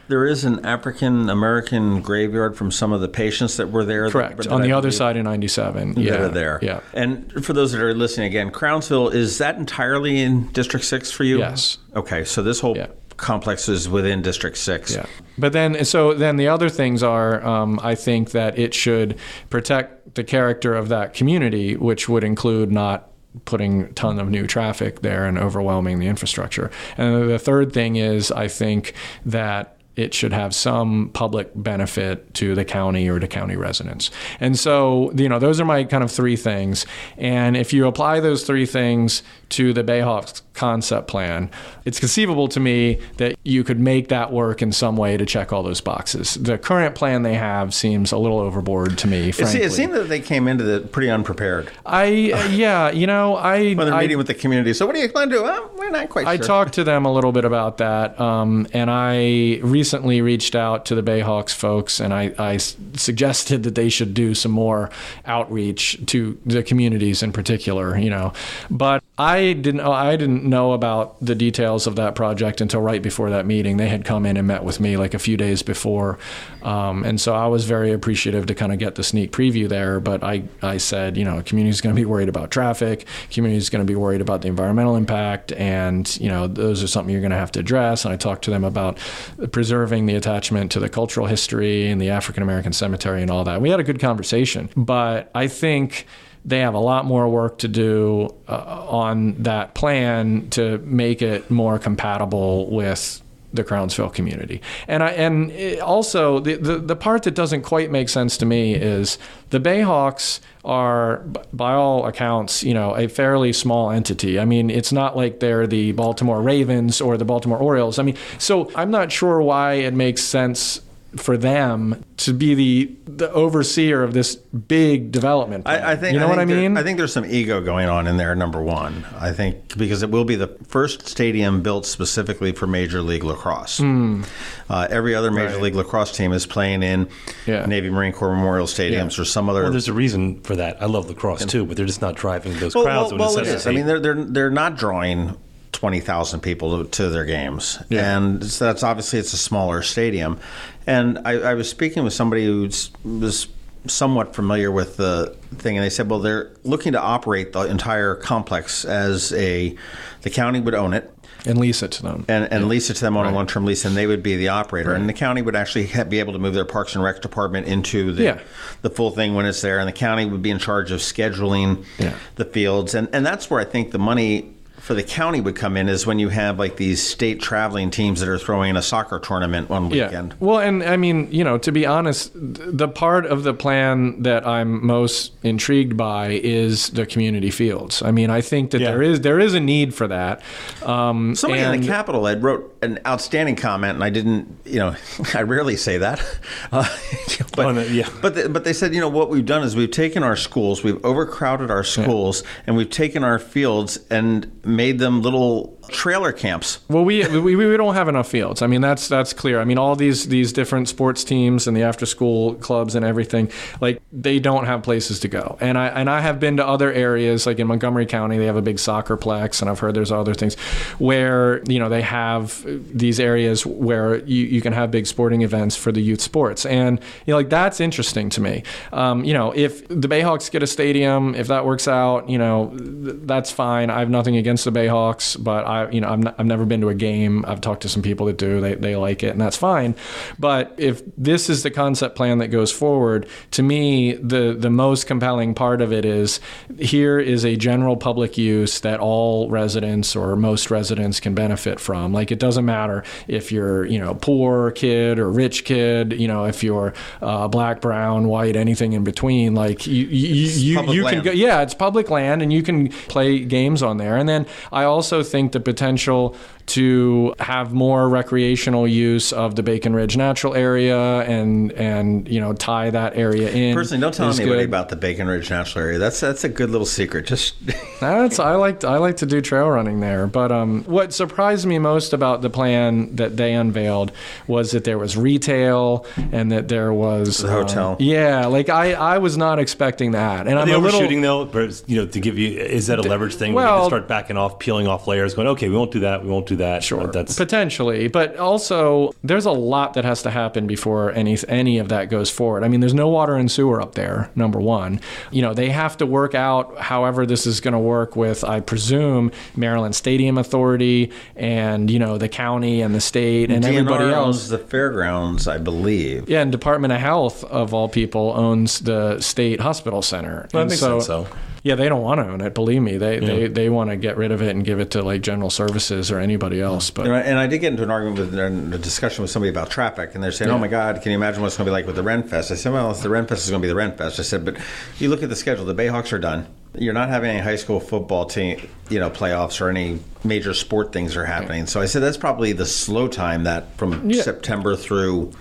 there is an African American graveyard from some of the patients that were there. Correct. On the other side of 97. That are there. Yeah. And for those that are listening again, Crownsville, is that entirely in District 6 for you? Yes. Okay, so this whole complex is within District 6. Yeah. But then the other things are, I think that it should protect the character of that community, which would include not putting a ton of new traffic there and overwhelming the infrastructure. And the third thing is, I think that it should have some public benefit to the county or to county residents. And so, those are my kind of three things. And if you apply those three things to the Bayhawks concept plan, it's conceivable to me that you could make that work in some way to check all those boxes. The current plan they have seems a little overboard to me, frankly. It seemed that they came into it pretty unprepared. When they're meeting with the community. So what are you going to do? Well, we're not quite sure. I talked to them a little bit about that, and I recently reached out to the Bayhawks folks, and I suggested that they should do some more outreach to the communities in particular, But I didn't know about the details of that project until right before that meeting. They had come in and met with me like a few days before, and so I was very appreciative to kind of get the sneak preview there. But I said, community's going to be worried about traffic, community's going to be worried about the environmental impact, and those are something you're going to have to address. And I talked to them about preserving the attachment to the cultural history and the African American cemetery and all that. We had a good conversation, but I think they have a lot more work to do on that plan to make it more compatible with the Crownsville community. And also the part that doesn't quite make sense to me is the Bayhawks are, by all accounts, a fairly small entity. I mean, it's not like they're the Baltimore Ravens or the Baltimore Orioles. I mean, so I'm not sure why it makes sense for them to be the overseer of this big development plan. I think what I mean? I think there's some ego going on in there, number one. I think because it will be the first stadium built specifically for Major League Lacrosse. Every other Major League Lacrosse team is playing in Navy Marine Corps Memorial Stadiums or some other... Well, there's a reason for that. I love lacrosse too, but they're just not driving those crowds. Well, it is. I mean, they're not drawing 20,000 people to their games. Yeah. And so that's obviously it's a smaller stadium. And I was speaking with somebody who was somewhat familiar with the thing, and they said, well, they're looking to operate the entire complex as the county would own it. And lease it to them. And lease it to them on a long-term lease, and they would be the operator. Right. And the county would actually be able to move their Parks and Rec department into the full thing when it's there, and the county would be in charge of scheduling the fields. And that's where I think the money for the county would come in, is when you have like these state traveling teams that are throwing a soccer tournament one weekend. Yeah. Well, and I mean, to be honest, the part of the plan that I'm most intrigued by is the community fields. I mean, I think that there is a need for that. Somebody in the Capitol Ed wrote an outstanding comment, and I didn't, I rarely say that. But they said, what we've done is we've taken our schools, we've overcrowded our schools, and we've taken our fields and made them little trailer camps. Well, we don't have enough fields. I mean, that's clear. I mean, all these different sports teams and the after school clubs and everything, like they don't have places to go. And I have been to other areas, like in Montgomery County, they have a big soccerplex, and I've heard there's other things where they have these areas where you can have big sporting events for the youth sports, and like that's interesting to me. If the Bayhawks get a stadium, if that works out, that's fine. I have nothing against the Bayhawks, but I've never been to a game. I've talked to some people that do. They like it, and that's fine. But if this is the concept plan that goes forward, to me, the most compelling part of it is here is a general public use that all residents or most residents can benefit from. Like, it doesn't matter if you're poor kid or rich kid, if you're black, brown, white, anything in between. Like you can go. Yeah, it's public land, and you can play games on there. And then I also think the potential to have more recreational use of the Bacon Ridge Natural Area and tie that area in. Personally, don't tell anybody about the Bacon Ridge Natural Area. That's a good little secret. Just I like to do trail running there. But what surprised me most about the plan that they unveiled was that there was retail and that there was the hotel. Yeah, like I was not expecting that. And Are I'm they a little overshooting though? To give you, is that a leverage thing? Where you can start backing off, peeling off layers, going, okay, we won't do that. We won't do that. Sure, that's potentially, but also there's a lot that has to happen before any of that goes forward. I mean, there's no water and sewer up there. Number one, they have to work out however this is going to work with, I presume, Maryland Stadium Authority and the county and the state and everybody else. Owns the fairgrounds, I believe. Yeah, and Department of Health of all people owns the State Hospital Center. Well, that makes sense. So. Yeah, they don't want to own it. Believe me, they want to get rid of it and give it to like General Services or anybody else. But and I did get into an argument a discussion with somebody about traffic, and they're saying, "Oh my God, can you imagine what it's going to be like with the Ren Fest?" I said, "Well, if the Ren Fest is going to be the Ren Fest." I said, "But you look at the schedule. The Bayhawks are done. You're not having any high school football team, playoffs or any major sport things are happening." Yeah. So I said that's probably the slow time that from September through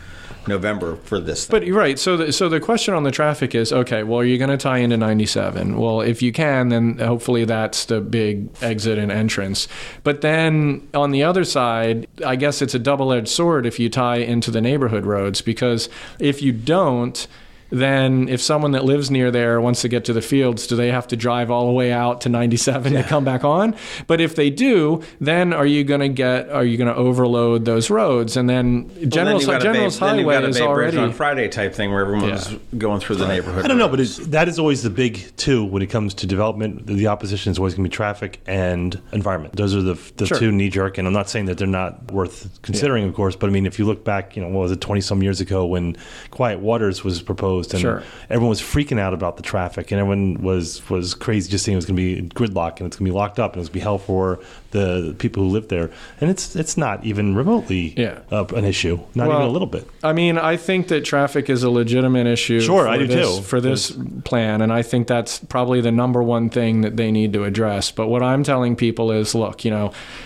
November for this thing. But you're right. So the question on the traffic is, okay, well, are you going to tie into 97? Well, if you can, then hopefully that's the big exit and entrance. But then on the other side, I guess it's a double-edged sword if you tie into the neighborhood roads, because if you don't, then if someone that lives near there wants to get to the fields, do they have to drive all the way out to 97 to come back on? But if they do, then are you going to overload those roads? And then General's Highway is already on Friday type thing where everyone's going through the neighborhood. I don't know, but that is always the big two when it comes to development. The opposition is always going to be traffic and environment. Those are the two knee jerk. And I'm not saying that they're not worth considering, of course. But I mean, if you look back, what was it, 20 some years ago when Quiet Waters was proposed. And everyone was freaking out about the traffic, and everyone was crazy, just saying it was going to be gridlock and it's going to be locked up and it's going to be hell for the people who live there. And it's not even remotely an issue, not even a little bit. I mean, I think that traffic is a legitimate issue. Sure, I do too. For this plan, and I think that's probably the number one thing that they need to address. But what I'm telling people is, look,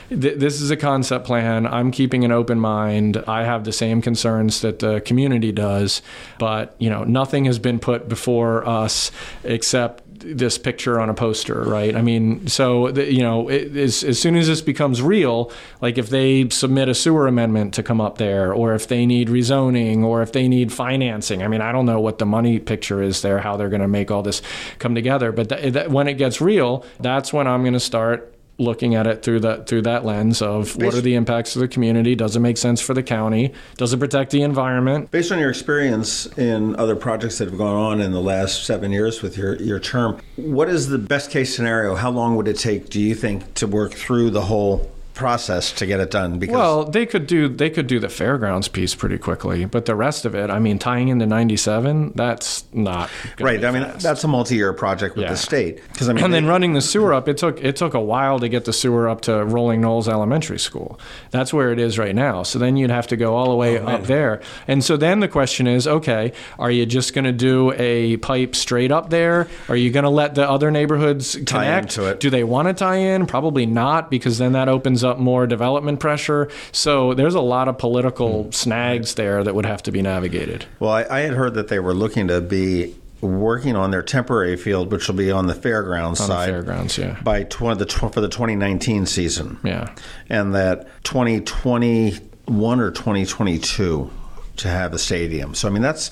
this is a concept plan. I'm keeping an open mind. I have the same concerns that the community does, but nothing has been put before us except this picture on a poster, right? I mean, so as soon as this becomes real, like if they submit a sewer amendment to come up there, or if they need rezoning, or if they need financing, I mean, I don't know what the money picture is there, how they're going to make all this come together. But when it gets real, that's when I'm going to start looking at it through that lens of what are the impacts to the community? Does it make sense for the county? Does it protect the environment? Based on your experience in other projects that have gone on in the last 7 years with your term, what is the best case scenario? How long would it take, do you think, to work through the whole process to get it done? Because they could do the fairgrounds piece pretty quickly, but the rest of it, I mean, tying into 97, that's not right. I mean, that's a multi-year project with the state. And then running the sewer up, it took a while to get the sewer up to Rolling Knolls Elementary School. That's where it is right now. So then you'd have to go all the way up there. And so then the question is, okay, are you just going to do a pipe straight up there? Are you going to let the other neighborhoods connect? Tie into it. Do they want to tie in? Probably not, because then that opens up more development pressure. So there's a lot of political snags there that would have to be navigated. Well, I had heard that they were looking to be working on their temporary field, which will be on the fairgrounds side. On the fairgrounds, yeah. For the 2019 season. Yeah. And that 2021 or 2022 to have a stadium. So, I mean, that's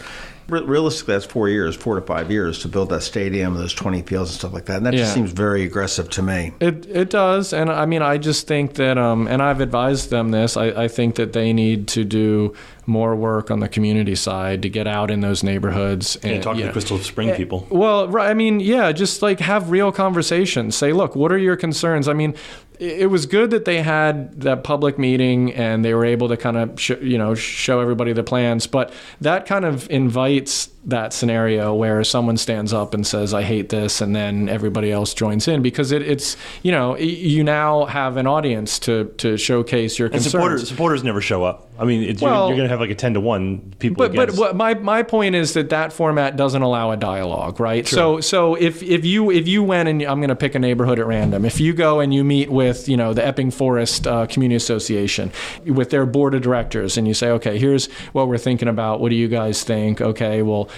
realistically, that's 4 to 5 years to build that stadium, those 20 fields and stuff like that. And that just seems very aggressive to me. It does. And I mean, I just think that, and I've advised them this, I think that they need to do more work on the community side to get out in those neighborhoods and talk to the Crystal Spring people. Well, right. I mean, yeah, just like have real conversations. Say, look, what are your concerns? I mean, it was good that they had that public meeting and they were able to kind of show everybody the plans, but that kind of invites that scenario where someone stands up and says, I hate this, and then everybody else joins in, because it's you now have an audience to showcase your concerns. And supporters never show up. I mean, you're going to have like a 10-1 people against. But my point is that format doesn't allow a dialogue, right? Sure. So if you went, and I'm going to pick a neighborhood at random, if you go and you meet with the Epping Forest Community Association with their board of directors, and you say, okay, here's what we're thinking about. What do you guys think? Okay, well,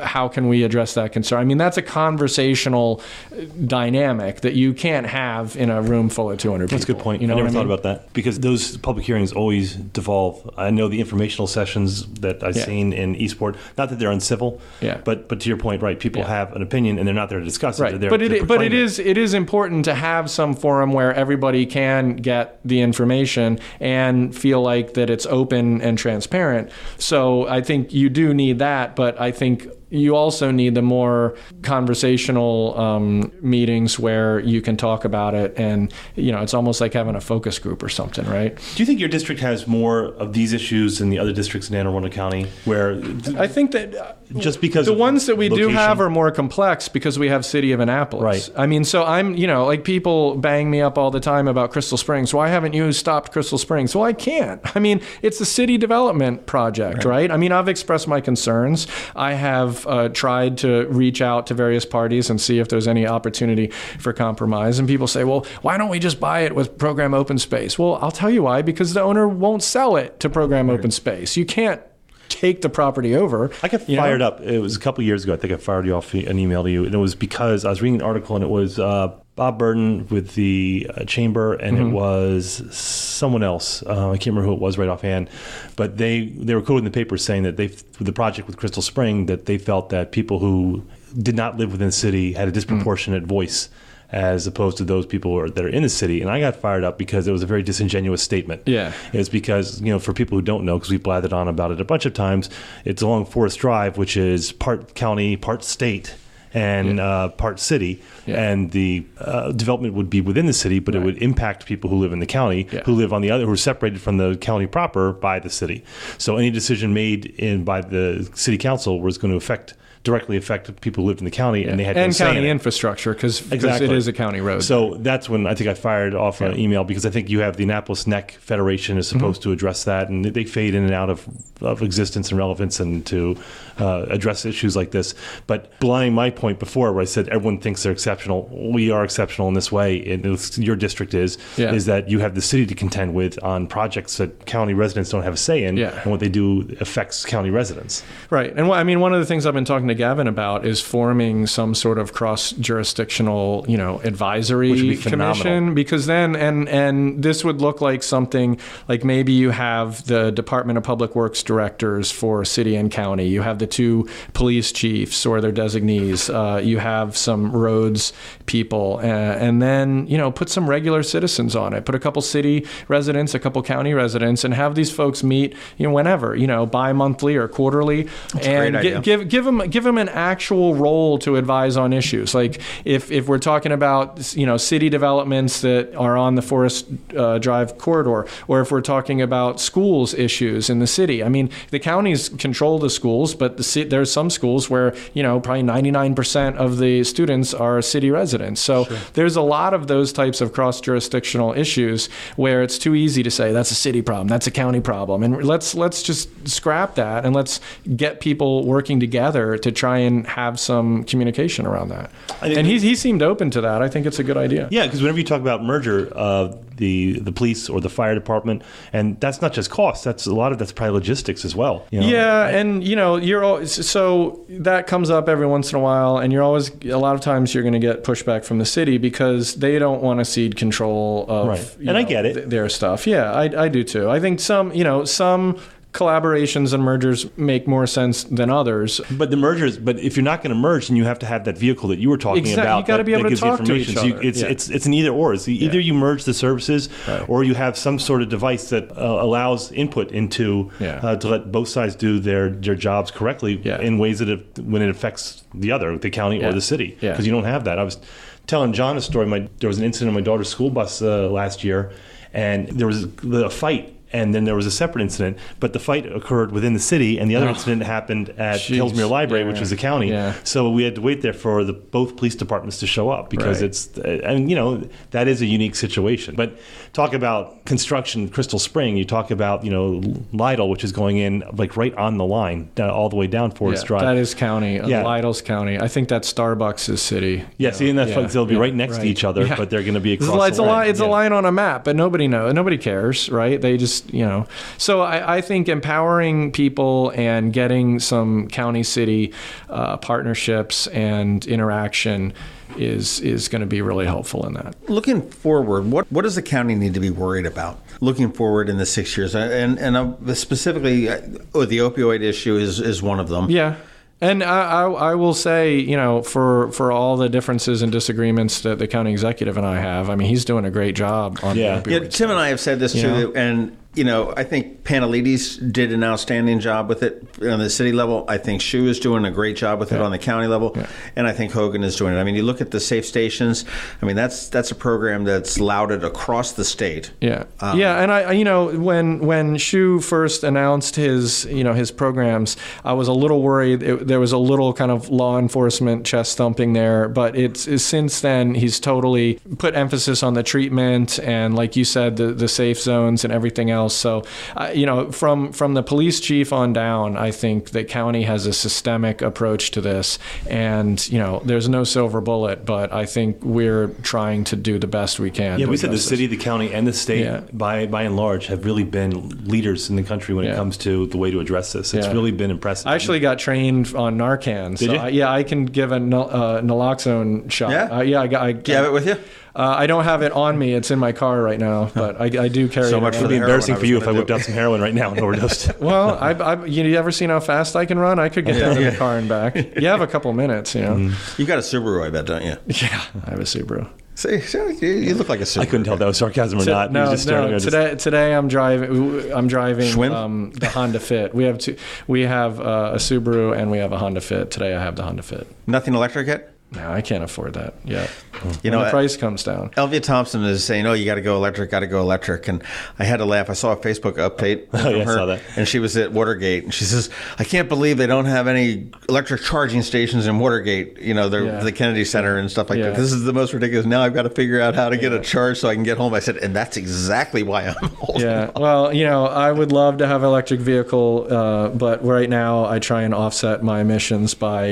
how can we address that concern? I mean, that's a conversational dynamic that you can't have in a room full of 200 people. That's a good point. I never thought about that, because those public hearings always devolve. I know the informational sessions that I've seen in Eastport, not that they're uncivil, but to your point, right, people have an opinion and they're not there to discuss it. Right. But it is important to have some forum where everybody can get the information and feel like that it's open and transparent. So I think you do need that, but I think you also need the more conversational meetings where you can talk about it, and it's almost like having a focus group or something, right? Do you think your district has more of these issues than the other districts in Anne Arundel County? Where I think that just because the ones that we location. do have are more complex because we have City of Annapolis. Right. I mean, so I'm like people bang me up all the time about Crystal Springs. Why haven't you stopped Crystal Springs? Well, I can't. I mean, it's a city development project, right? I mean, I've expressed my concerns. I have tried to reach out to various parties and see if there's any opportunity for compromise. And people say, well, why don't we just buy it with program open space? Well, I'll tell you why, because the owner won't sell it to program open space. You can't take the property over. I got fired up. It was a couple years ago. I think I fired you off an email to you. And it was because I was reading an article, and it was Bob Burden with the chamber, and it was someone else. I can't remember who it was right offhand, but they were quoted in the paper saying that the project with Crystal Spring, that they felt that people who did not live within the city had a disproportionate voice as opposed to those people that are in the city. And I got fired up because it was a very disingenuous statement. Yeah. It's because, for people who don't know, because we blathered on about it a bunch of times, it's along Forest Drive, which is part county, part state, and part city, and the development would be within the city, but it would impact people who live in the county, who live on the other, who are separated from the county proper by the city. So any decision made by the city council was going to directly affect people who lived in the county, and they had and county infrastructure, because it is a county road. So that's when I think I fired off an email, because I think you have the Annapolis Neck Federation is supposed to address that, and they fade in and out of existence and relevance, and to address issues like this. But belying my point before, where I said everyone thinks they're exceptional, we are exceptional in this way, and your district is that you have the city to contend with on projects that county residents don't have a say in, and what they do affects county residents. Right. And one of the things I've been talking to Gavin about is forming some sort of cross-jurisdictional, advisory commission, because then, and this would look like something like maybe you have the Department of Public Works directors for city and county, you have the two police chiefs or their designees, you have some roads people, and then, put some regular citizens on it, put a couple city residents, a couple county residents, and have these folks meet, whenever, bi-monthly or quarterly, and give them an actual role to advise on issues. Like if we're talking about city developments that are on the Forest Drive corridor, or if we're talking about schools issues in the city. I mean, the counties control the schools, but there's some schools where probably 99% of the students are city residents. residents. So there's a lot of those types of cross-jurisdictional issues where it's too easy to say that's a city problem, that's a county problem, and let's just scrap that and let's get people working together to try and have some communication around that. And he seemed open to that. I think it's a good idea. Yeah, because whenever you talk about merger, the police or the fire department, and that's not just cost. That's a lot of that's probably logistics as well. And so that comes up every once in a while, and a lot of times you're going to get pushback from the city because they don't want to cede control of I get it. Their stuff. Yeah, I do too. I think some collaborations and mergers make more sense than others. But if you're not going to merge, then you have to have that vehicle that you were talking about. You got to be able to talk to each other. It's an either or. It's either you merge the services, or you have some sort of device that allows input into to let both sides do their jobs correctly in ways that when it affects the county or the city, because you don't have that. I was telling John a story. There was an incident on my daughter's school bus last year, and there was a fight. And then there was a separate incident, but the fight occurred within the city, and the other incident happened at Hillsmere Library, which was the county. Yeah. So we had to wait there for both police departments to show up because that is a unique situation. But talk about construction, Crystal Spring. You talk about Lytle, which is going in like right on the line, all the way down Forest Drive. That is county. Lytle's county. I think that Starbucks is city. Yeah, see, and they'll be right next to each other, but they're going to be across the line. It's a line on a map, but nobody knows. Nobody cares, right? They just So I think empowering people and getting some county-city partnerships and interaction is going to be really helpful in that. Looking forward, what does the county need to be worried about? Looking forward in the 6 years, and specifically, the opioid issue is one of them. Yeah. And I will say, for all the differences and disagreements that the county executive and I have, I mean, he's doing a great job on the opioid Tim and I have said this too, and I think Panelides did an outstanding job with it on the city level. I think Shu is doing a great job with it on the county level, and I think Hogan is doing it. I mean, you look at the safe stations. I mean, that's a program that's lauded across the state. And when Shu first announced his programs, I was a little worried. There was a little kind of law enforcement chest thumping there, but it's since then he's totally put emphasis on the treatment and, like you said, the safe zones and everything else. So, from the police chief on down, I think the county has a systemic approach to this, and there's no silver bullet, but I think we're trying to do the best we can. Yeah, we said the city, the county, and the state, by and large, have really been leaders in the country when it comes to the way to address this. It's really been impressive. I actually got trained on Narcan. Did you? I can give a naloxone shot. Yeah? Do you have it with you? I don't have it on me. It's in my car right now, but I do carry it. So much for the embarrassing for you if I whipped out some heroin right now and overdosed. Well, you ever seen how fast I can run? I could get down to the car and back. You have a couple minutes, You got a Subaru, I bet, don't you? Yeah, I have a Subaru. See, you look like a Subaru. I couldn't tell if that was sarcasm or not. No. Today I'm driving the Honda Fit. We have a Subaru and we have a Honda Fit. Today I have the Honda Fit. Nothing electric yet? No, I can't afford that yet. When the price comes down. Elvia Thompson is saying, you got to go electric. And I had to laugh. I saw a Facebook update from her. I saw that. And she was at Watergate. And she says, I can't believe they don't have any electric charging stations in Watergate, the Kennedy Center and stuff like that. This is the most ridiculous. Now I've got to figure out how to get a charge so I can get home. I said, and that's exactly why I'm holding on. Well, I would love to have an electric vehicle, but right now I try and offset my emissions by,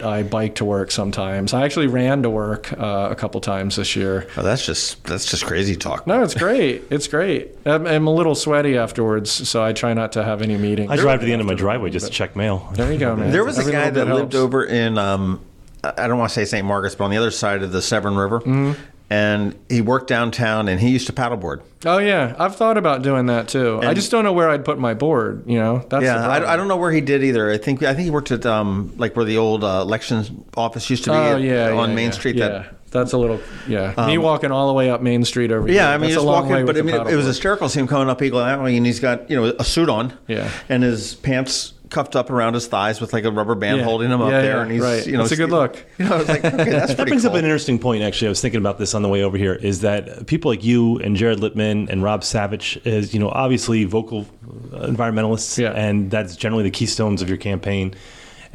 I bike to work sometimes. I actually ran to work a couple times this year. Oh, that's just crazy talk. No, it's great. It's great. I'm a little sweaty afterwards, so I try not to have any meetings. I drive to the end of my driveway just to check mail. There you go, man. There was a guy that lived over in, I don't want to say St. Margaret's, but on the other side of the Severn River. Mm-hmm. And he worked downtown, and he used to paddleboard. Oh yeah, I've thought about doing that too. I just don't know where I'd put my board. That's I don't know where he did either. I think he worked at like where the old elections office used to be on Main Street. That's a little, me walking all the way up Main Street over here. Yeah, I mean, he's walking, but it was hysterical to see him coming up Eagle Avenue, and he's got, a suit on, and his pants cuffed up around his thighs with like a rubber band holding him up there, and he's, it's a good look. It's like, okay, that's that brings up an interesting point. Actually, I was thinking about this on the way over here. Is that people like you and Jared Littman and Rob Savage is, obviously vocal environmentalists, and that's generally the keystones of your campaign.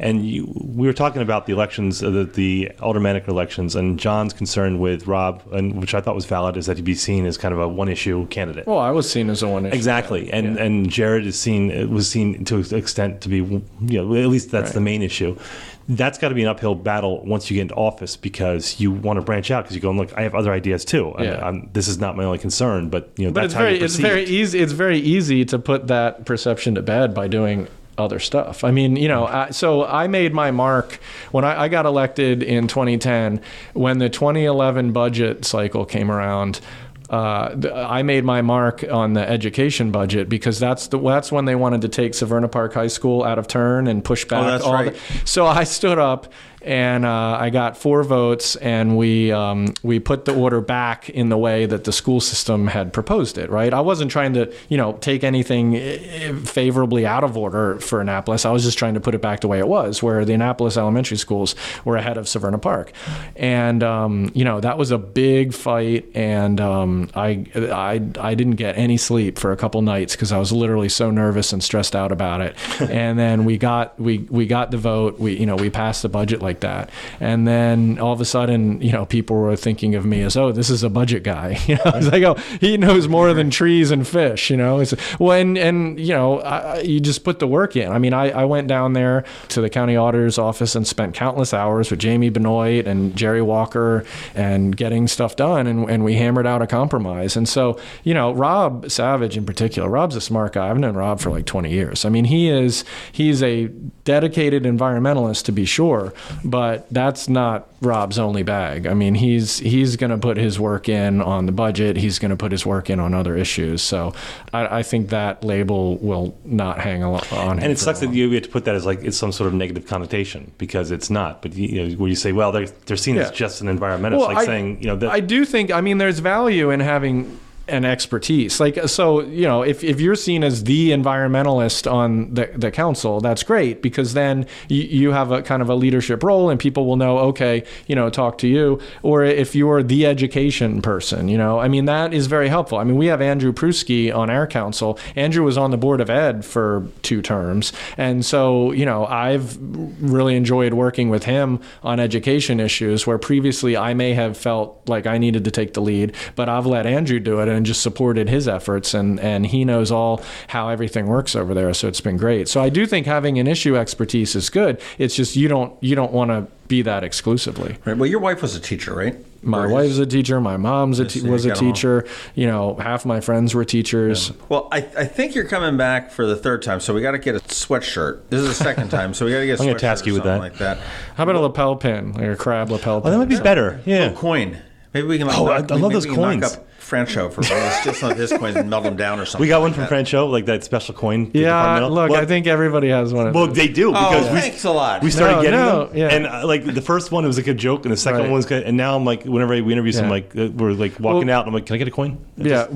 And we were talking about the elections, the aldermanic elections, and John's concern with Rob, and which I thought was valid, is that he'd be seen as kind of a one-issue candidate. Well, I was seen as a one-issue. Exactly, and Jared was seen to an extent to be, at least that's the main issue. That's got to be an uphill battle once you get into office, because you want to branch out, because you go, look, I have other ideas too. This is not my only concern, but that's how you're perceived. It's very easy to put that perception to bed by doing other stuff. I mean, so I made my mark when I got elected in 2010. When the 2011 budget cycle came around, I made my mark on the education budget, because that's when they wanted to take Severna Park High School out of turn and push back. So I stood up and I got 4 votes, and we put the order back in the way that the school system had proposed it. Right? I wasn't trying to take anything favorably out of order for Annapolis. I was just trying to put it back the way it was, where the Annapolis elementary schools were ahead of Severna Park, and that was a big fight, and I didn't get any sleep for a couple nights, because I was literally so nervous and stressed out about it. And then we got the vote. We passed the budget like that, and then all of a sudden, people were thinking of me as, oh, this is a budget guy. It's like, oh, he knows more than trees and fish. It's, you just put the work in. I mean, I went down there to the county auditor's office and spent countless hours with Jamie Benoit and Jerry Walker and getting stuff done, and we hammered out a compromise. And so, Rob Savage in particular, Rob's a smart guy. I've known Rob for like 20 years. I mean, he's a dedicated environmentalist, to be sure, but that's not Rob's only bag. I mean, he's going to put his work in on the budget. He's going to put his work in on other issues. So I think that label will not hang on him. And it sucks that you have to put that as like it's some sort of negative connotation, because it's not. But where you say, well, they're seen as just an environmentalist, I do think, there's value in having an expertise. If you're seen as the environmentalist on the council, that's great, because then you have a kind of a leadership role, and people will know, okay, talk to you. Or if you're the education person, that is very helpful. I mean, we have Andrew Pruski on our council. Andrew was on the Board of Ed for 2 terms. And so, I've really enjoyed working with him on education issues, where previously I may have felt like I needed to take the lead, but I've let Andrew do it and just supported his efforts, and he knows all how everything works over there. So it's been great. So I do think having an issue expertise is good. It's just you don't want to be that exclusively. Right. Well, your wife was a teacher, right? My wife's a teacher. My mom's was a teacher. Half my friends were teachers. Yeah. Well, I think you're coming back for the 3rd time, so we got to get a sweatshirt. This is the 2nd time, so we got to get a sweatshirt. I'm going to task you with that. Like that. How about a lapel pin, like a crab lapel pin? Oh, that might be better. Yeah. A coin. Maybe we can. I love those coins. Knock up Francho for just on his coins and melt them down or something. We got one from Francho, like that special coin. Yeah, look, I think everybody has one of those. Well, they do, because thanks a lot. We started getting them, and the first one, it was like a joke, and the second one was good, and now I'm like, whenever we interview someone, we're like walking out, and I'm like, can I get a coin?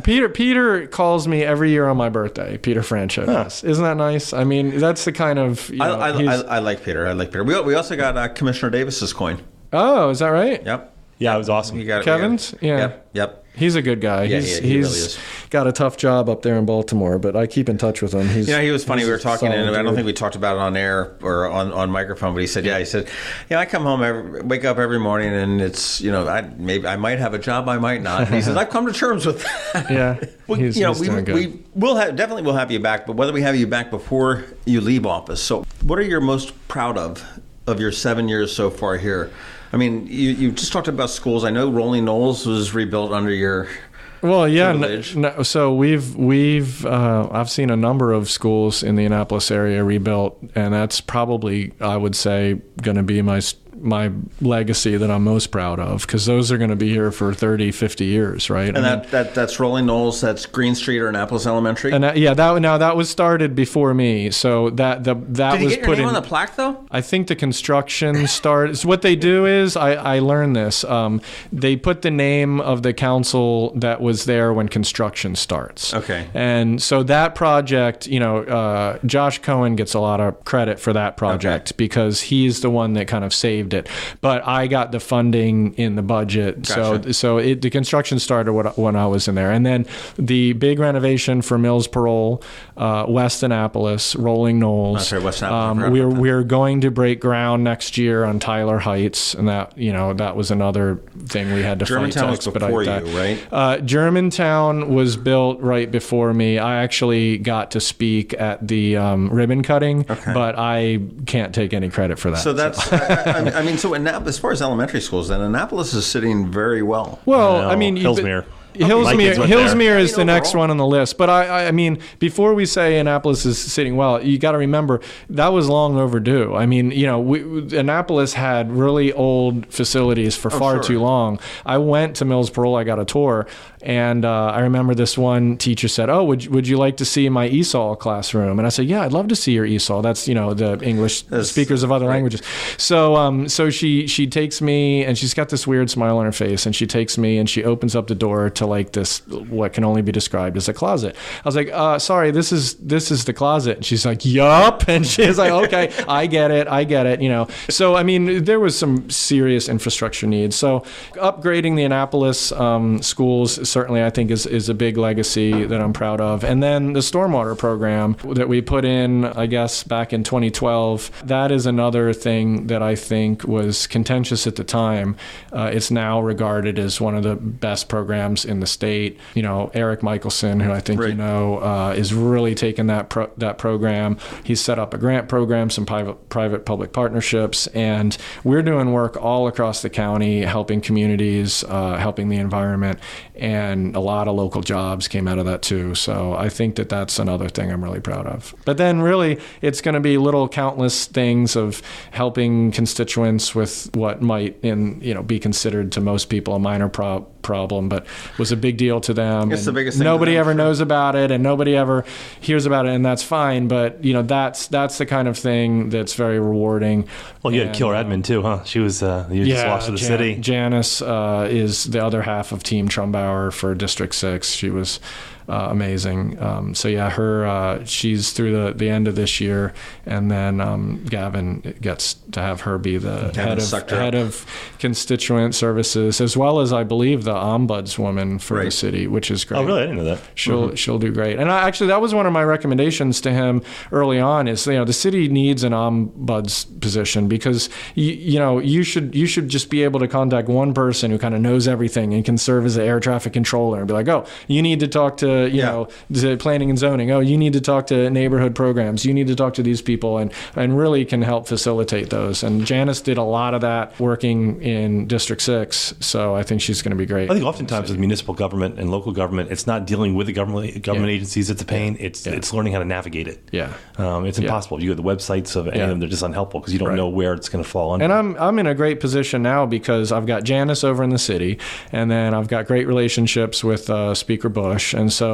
Peter calls me every year on my birthday. Peter Francho does. Isn't that nice? I mean, that's the kind of. I like Peter. We also got Commissioner Davis's coin. Oh, is that right? Yep. Yeah, it was awesome. Kevin's? Yeah. Yep. He's a good guy. Yeah, he really is. Got a tough job up there in Baltimore, but I keep in touch with him. He was funny. We were talking, and I don't think we talked about it on air or on microphone, but he said, I come home, wake up every morning, and it's, I might have a job, I might not. And he says, I've come to terms with that. Yeah. He's doing good. We will definitely will have you back, but whether we have you back before you leave office. So what are you most proud of your 7 years so far here? I mean, you just talked about schools. I know Rolling Knolls was rebuilt under your tutelage. So I've seen a number of schools in the Annapolis area rebuilt, and that's probably, I would say, going to be my legacy that I'm most proud of, because those are going to be here for 30, 50 years, right? And that's Rolling Knolls, that's Green Street or Annapolis Elementary? And that was started before me. So that Did you get your name on the plaque, though? I think the construction started. So what they do is, I learned this, they put the name of the council that was there when construction starts. Okay. And so that project, Josh Cohen gets a lot of credit for that project, because he's the one that kind of saved approved it. But I got the funding in the budget. Gotcha. So the construction started when I was in there. And then the big renovation for Mills Parole, West Annapolis, Rolling Knolls. Sorry, West Annapolis. We're going to break ground next year on Tyler Heights, and that was another thing we had to fight to expedite before that. you, right? Germantown was built right before me. I actually got to speak at the ribbon cutting, but I can't take any credit for that. So that's, I mean, so as far as elementary schools, then Annapolis is sitting very well. Well, I mean, Hillsmere. Hillsmere is the next one on the list. But I mean, before we say Annapolis is sitting well, you got to remember that was long overdue. I mean, Annapolis had really old facilities for far too long. I went to Mills Parole, I got a tour, and I remember this one teacher said, "Oh, would you like to see my ESOL classroom?" And I said, "Yeah, I'd love to see your ESOL. That's the English speakers of other languages." So she takes me, and she's got this weird smile on her face, and she takes me and she opens up the door to like this, what can only be described as a closet. I was like, sorry, this is the closet. And she's like, yup. And she's like, okay, I get it. So, I mean, there was some serious infrastructure needs. So upgrading the Annapolis schools certainly, I think, is a big legacy that I'm proud of. And then the stormwater program that we put in, I guess, back in 2012, that is another thing that I think was contentious at the time. It's now regarded as one of the best programs in the state. Eric Michelson, who I think is really taking that program. He's set up a grant program, some private-public partnerships, and we're doing work all across the county, helping communities, helping the environment, and a lot of local jobs came out of that too. So I think that's another thing I'm really proud of. But then really, it's going to be little countless things of helping constituents with what might be considered to most people a minor problem, but was a big deal to them. It's the biggest thing. Nobody ever knows about it, and nobody ever hears about it, and that's fine. But that's the kind of thing that's very rewarding. Well, you had Killer Edmund too, huh? She was you just lost to the city. Janice is the other half of Team Trumbauer for District 6. She was amazing. She's through the end of this year, and then Gavin gets to have her be the head of constituent services, as well as I believe the ombudswoman for the city, which is great. Oh, really? I didn't know that. She'll do great. And actually, that was one of my recommendations to him early on. Is the city needs an ombuds position because you should just be able to contact one person who kind of knows everything and can serve as an air traffic controller and be like, oh, you need to talk to the planning and zoning. Oh, you need to talk to neighborhood programs. You need to talk to these people, and really can help facilitate those. And Janice did a lot of that working in District 6, so I think she's going to be great. I think oftentimes with municipal government and local government, it's not dealing with the government agencies. It's a pain. It's learning how to navigate it. Yeah, it's impossible. You go to the websites of any of them; they're just unhelpful because you don't know where it's going to fall under. And I'm in a great position now because I've got Janice over in the city, and then I've got great relationships with Speaker Bush, and so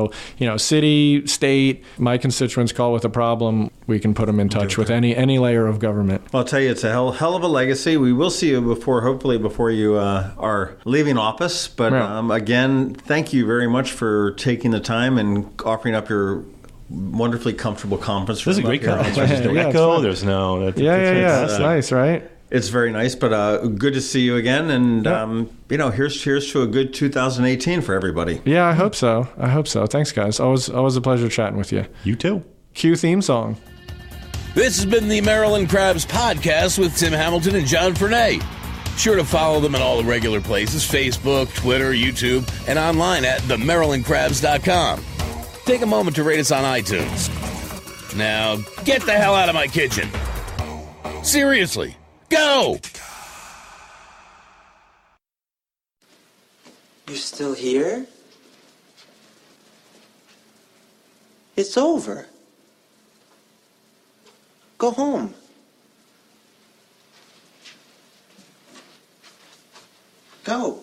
city, state, my constituents call with a problem, we can put them in touch with any layer of government. Well, I'll tell you, it's a hell of a legacy. We will see you hopefully before you are leaving office. But again, thank you very much for taking the time and offering up your wonderfully comfortable conference room. This is a great conference. There's no echo. There's no... It's nice, right? It's very nice, but good to see you again. And, here's to a good 2018 for everybody. Yeah, I hope so. Thanks, guys. Always a pleasure chatting with you. You too. Cue theme song. This has been the Maryland Crabs Podcast with Tim Hamilton and John Fernay. Sure to follow them at all the regular places, Facebook, Twitter, YouTube, and online at themarylandcrabs.com. Take a moment to rate us on iTunes. Now, get the hell out of my kitchen. Seriously. Go! You're still here? It's over. Go home. Go.